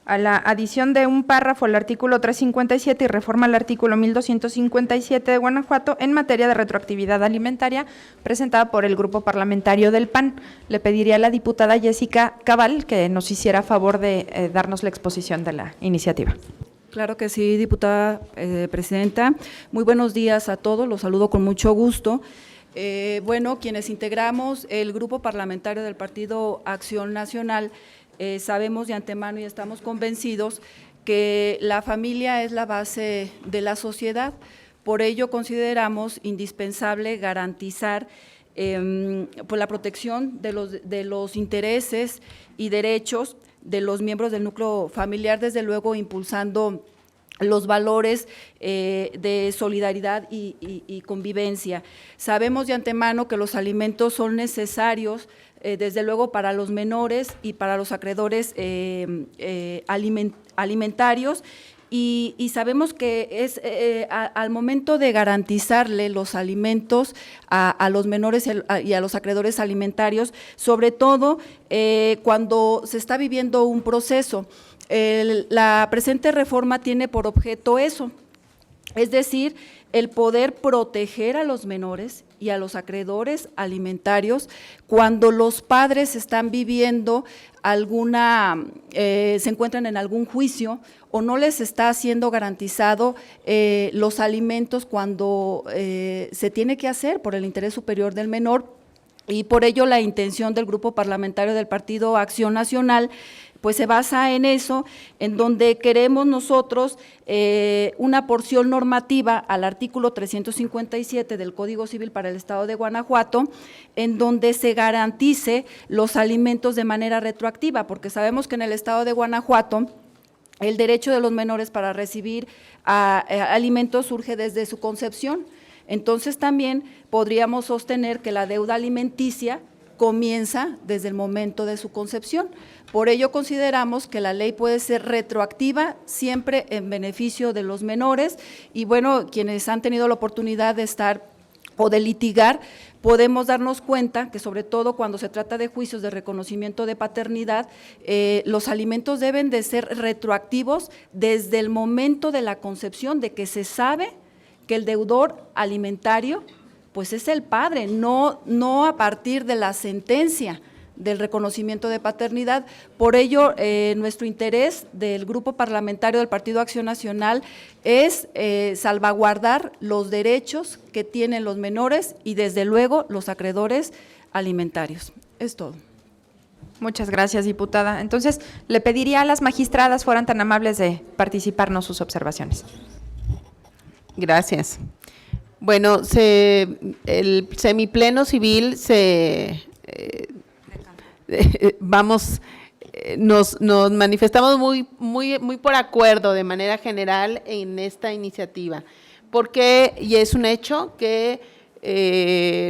a la adición de un párrafo al artículo 357 y reforma al artículo 1257 de Guanajuato en materia de retroactividad alimentaria, presentada por el Grupo Parlamentario del PAN. Le pediría a la diputada Jessica Cabal que nos hiciera favor de darnos la exposición de la iniciativa. Claro que sí, diputada presidenta. Muy buenos días a todos, los saludo con mucho gusto. Bueno, quienes integramos el Grupo Parlamentario del Partido Acción Nacional, sabemos de antemano y estamos convencidos que la familia es la base de la sociedad. Por ello consideramos indispensable garantizar pues la protección de los intereses y derechos de los miembros del núcleo familiar, desde luego impulsando los valores de solidaridad y convivencia. Sabemos de antemano que los alimentos son necesarios, desde luego para los menores y para los acreedores alimentarios, y sabemos que es al momento de garantizarle los alimentos a los menores y a los acreedores alimentarios, sobre todo cuando se está viviendo un proceso. La presente reforma tiene por objeto eso, es decir, el poder proteger a los menores y a los acreedores alimentarios cuando los padres están viviendo se encuentran en algún juicio o no les está siendo garantizado los alimentos cuando se tiene que hacer por el interés superior del menor, y por ello la intención del Grupo Parlamentario del Partido Acción Nacional pues se basa en eso, en donde queremos nosotros una porción normativa al artículo 357 del Código Civil para el Estado de Guanajuato, en donde se garantice los alimentos de manera retroactiva, porque sabemos que en el Estado de Guanajuato el derecho de los menores para recibir alimentos surge desde su concepción. Entonces también podríamos sostener que la deuda alimenticia comienza desde el momento de su concepción. Por ello consideramos que la ley puede ser retroactiva siempre en beneficio de los menores, y bueno, quienes han tenido la oportunidad de estar o de litigar, podemos darnos cuenta que sobre todo cuando se trata de juicios de reconocimiento de paternidad, los alimentos deben de ser retroactivos desde el momento de la concepción, de que se sabe que el deudor alimentario pues es el padre, no a partir de la sentencia del reconocimiento de paternidad. Por ello, nuestro interés del Grupo Parlamentario del Partido Acción Nacional es salvaguardar los derechos que tienen los menores y, desde luego, los acreedores alimentarios. Es todo. Muchas gracias, diputada. Entonces, le pediría a las magistradas fueran tan amables de participarnos sus observaciones. Gracias. Bueno, el semipleno civil nos manifestamos muy por acuerdo de manera general en esta iniciativa, porque y es un hecho que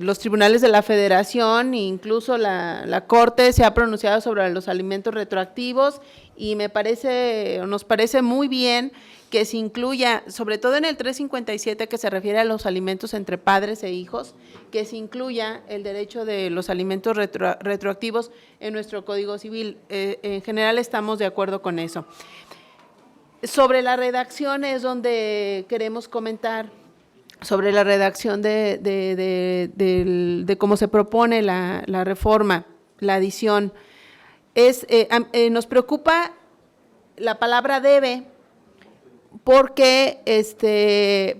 los tribunales de la Federación, incluso la Corte, se ha pronunciado sobre los alimentos retroactivos, y nos parece muy bien que se incluya, sobre todo en el 357, que se refiere a los alimentos entre padres e hijos, que se incluya el derecho de los alimentos retroactivos en nuestro Código Civil. En general estamos de acuerdo con eso. Sobre la redacción es donde queremos comentar, sobre la redacción de cómo se propone la reforma, la adición. Nos preocupa la palabra debe, porque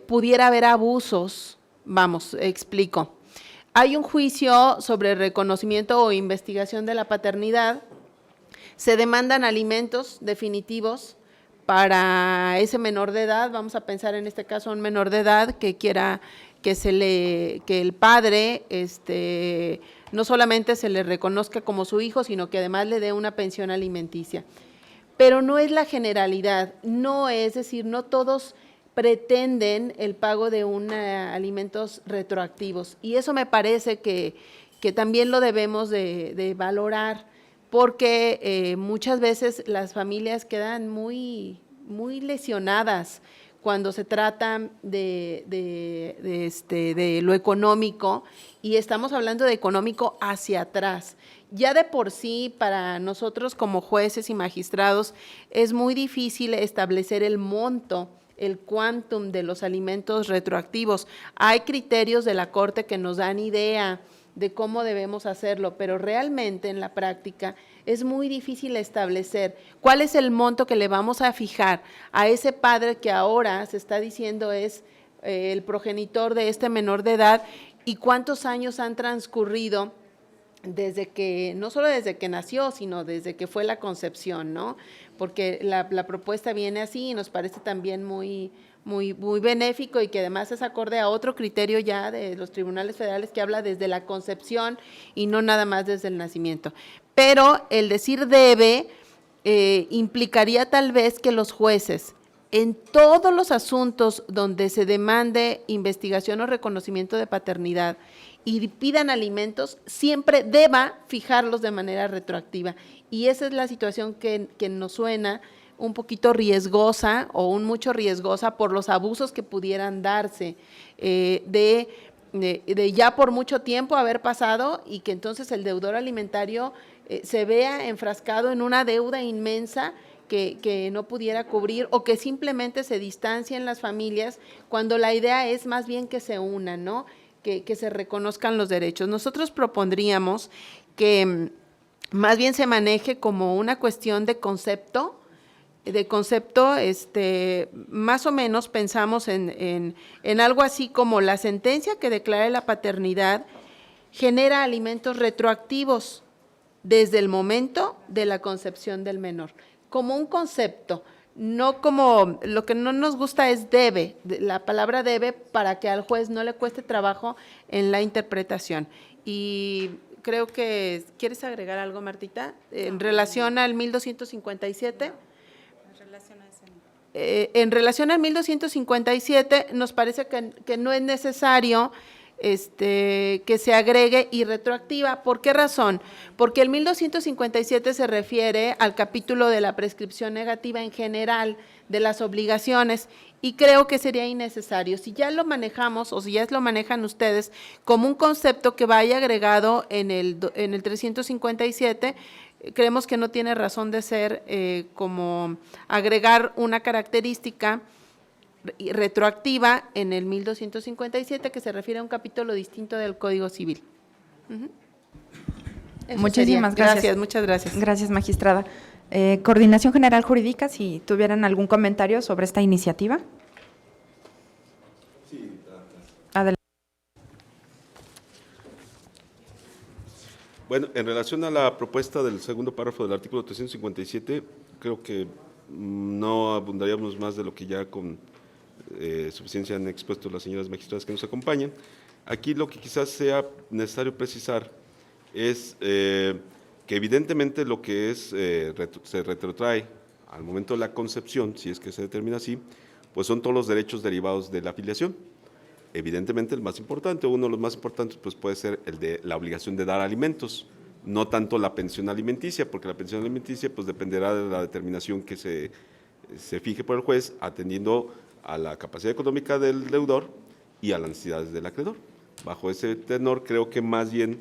pudiera haber abusos. Vamos, explico. Hay un juicio sobre reconocimiento o investigación de la paternidad, se demandan alimentos definitivos para ese menor de edad. Vamos a pensar en este caso un menor de edad que quiera que el padre no solamente se le reconozca como su hijo, sino que además le dé una pensión alimenticia. Pero no es la generalidad, es decir, no todos pretenden el pago de alimentos retroactivos, y eso me parece que también lo debemos de valorar, porque muchas veces las familias quedan muy lesionadas cuando se trata de lo económico, y estamos hablando de económico hacia atrás. Ya de por sí, para nosotros como jueces y magistrados, es muy difícil establecer el monto, el quantum de los alimentos retroactivos. Hay criterios de la Corte que nos dan idea de cómo debemos hacerlo, pero realmente en la práctica es muy difícil establecer cuál es el monto que le vamos a fijar a ese padre que ahora se está diciendo es el progenitor de este menor de edad, y cuántos años han transcurrido no solo desde que nació, sino desde que fue la concepción, ¿no? Porque la propuesta viene así y nos parece también muy benéfico, y que además es acorde a otro criterio ya de los tribunales federales que habla desde la concepción y no nada más desde el nacimiento. Pero el decir debe implicaría tal vez que los jueces, en todos los asuntos donde se demande investigación o reconocimiento de paternidad y pidan alimentos, siempre deba fijarlos de manera retroactiva. Y esa es la situación que nos suena un poquito riesgosa o mucho riesgosa por los abusos que pudieran darse de ya por mucho tiempo haber pasado, y que entonces el deudor alimentario se vea enfrascado en una deuda inmensa que no pudiera cubrir, o que simplemente se distancien las familias, cuando la idea es más bien que se unan, ¿no? Que se reconozcan los derechos. Nosotros propondríamos que más bien se maneje como una cuestión de concepto, más o menos pensamos en algo así como: la sentencia que declare la paternidad genera alimentos retroactivos desde el momento de la concepción del menor, como un concepto. No como, lo que no nos gusta es debe, la palabra debe, para que al juez no le cueste trabajo en la interpretación. Y creo que, ¿quieres agregar algo, Martita? En relación al 1257. En relación al 1257, nos parece que no es necesario que se agregue y retroactiva. ¿Por qué razón? Porque el 1257 se refiere al capítulo de la prescripción negativa en general de las obligaciones, y creo que sería innecesario. Si ya lo manejamos, o si ya lo manejan ustedes como un concepto que vaya agregado en el 357, creemos que no tiene razón de ser como agregar una característica retroactiva en el 1257, que se refiere a un capítulo distinto del Código Civil. Eso Muchísimas sería. gracias. Muchas gracias. Gracias, magistrada. Coordinación General Jurídica, si tuvieran algún comentario sobre esta iniciativa. Sí, adelante. Bueno, en relación a la propuesta del segundo párrafo del artículo 357, creo que no abundaríamos más de lo que ya con suficiencia han expuesto las señoras magistradas que nos acompañan. Aquí lo que quizás sea necesario precisar es que evidentemente lo que es se retrotrae al momento de la concepción, si es que se determina así, pues son todos los derechos derivados de la afiliación. Evidentemente el más importante, uno de los más importantes, pues puede ser el de la obligación de dar alimentos, no tanto la pensión alimenticia, porque la pensión alimenticia pues dependerá de la determinación que se fije por el juez, atendiendo a la capacidad económica del deudor y a las necesidades del acreedor. Bajo ese tenor, creo que más bien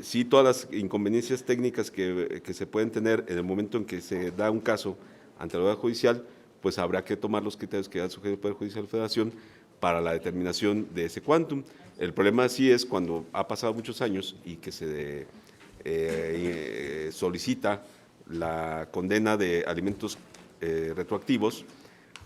sí, todas las inconveniencias técnicas que se pueden tener en el momento en que se da un caso ante la autoridad judicial, pues habrá que tomar los criterios que da el sujeto del Poder Judicial de la Federación para la determinación de ese quantum. El problema sí es cuando ha pasado muchos años y que se solicita la condena de alimentos retroactivos,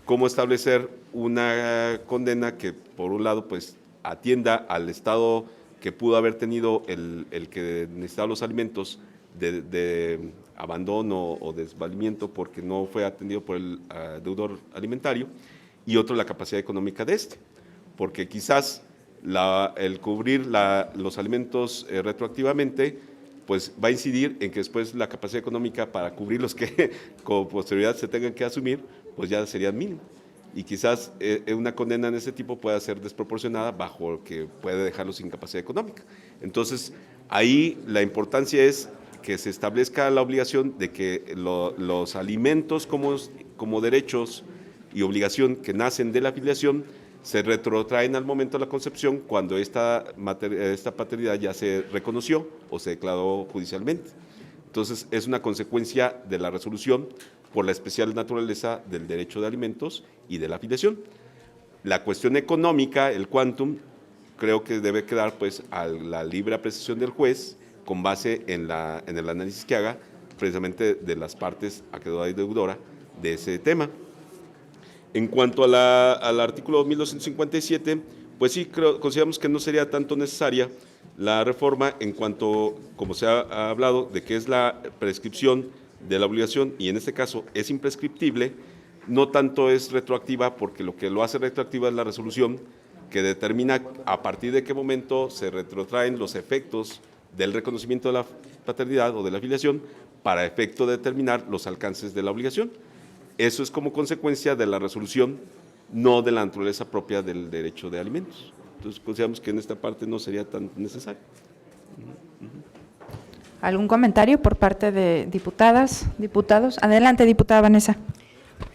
cómo establecer una condena que, por un lado, pues atienda al estado que pudo haber tenido el que necesitaba los alimentos de abandono o desvalimiento porque no fue atendido por el deudor alimentario, y otro la capacidad económica de este, porque quizás el cubrir los alimentos retroactivamente pues va a incidir en que después la capacidad económica para cubrir los que con posterioridad se tengan que asumir, pues ya sería mínimo. Y quizás una condena en ese tipo pueda ser desproporcionada bajo lo que puede dejarlos sin capacidad económica. Entonces, ahí la importancia es que se establezca la obligación de que los alimentos como derechos y obligación que nacen de la afiliación se retrotraen al momento de la concepción cuando esta paternidad ya se reconoció o se declaró judicialmente. Entonces, es una consecuencia de la resolución por la especial naturaleza del derecho de alimentos y de la afiliación. La cuestión económica, el quantum, creo que debe quedar pues a la libre apreciación del juez con base en el análisis que haga precisamente de las partes acreedora y deudora de ese tema. En cuanto al artículo 1257, pues sí, consideramos que no sería tanto necesaria la reforma en cuanto, como se ha hablado, de que es la prescripción de la obligación, y en este caso es imprescriptible, no tanto es retroactiva, porque lo que lo hace retroactiva es la resolución que determina a partir de qué momento se retrotraen los efectos del reconocimiento de la paternidad o de la afiliación para efecto de determinar los alcances de la obligación. Eso es como consecuencia de la resolución, no de la naturaleza propia del derecho de alimentos. Entonces, consideramos que en esta parte no sería tan necesario. ¿Algún comentario por parte de diputadas, diputados? Adelante, diputada Vanessa.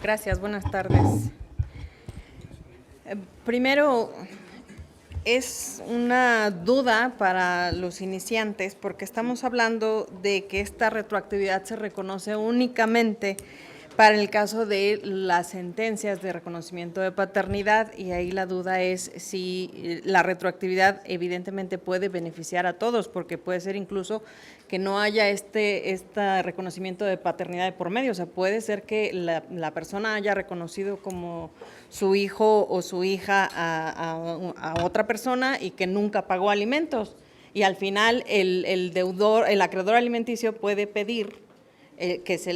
Gracias, buenas tardes. Primero, es una duda para los iniciantes porque estamos hablando de que esta retroactividad se reconoce únicamente para el caso de las sentencias de reconocimiento de paternidad, y ahí la duda es si la retroactividad evidentemente puede beneficiar a todos, porque puede ser incluso que no haya este reconocimiento de paternidad de por medio. O sea, puede ser que la persona haya reconocido como su hijo o su hija a otra persona y que nunca pagó alimentos, y al final el deudor, el acreedor alimenticio puede pedir que se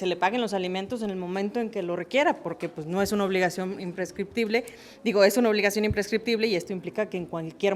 le paguen los alimentos en el momento en que lo requiera, porque pues no es una obligación imprescriptible, es una obligación imprescriptible, y esto implica que en cualquier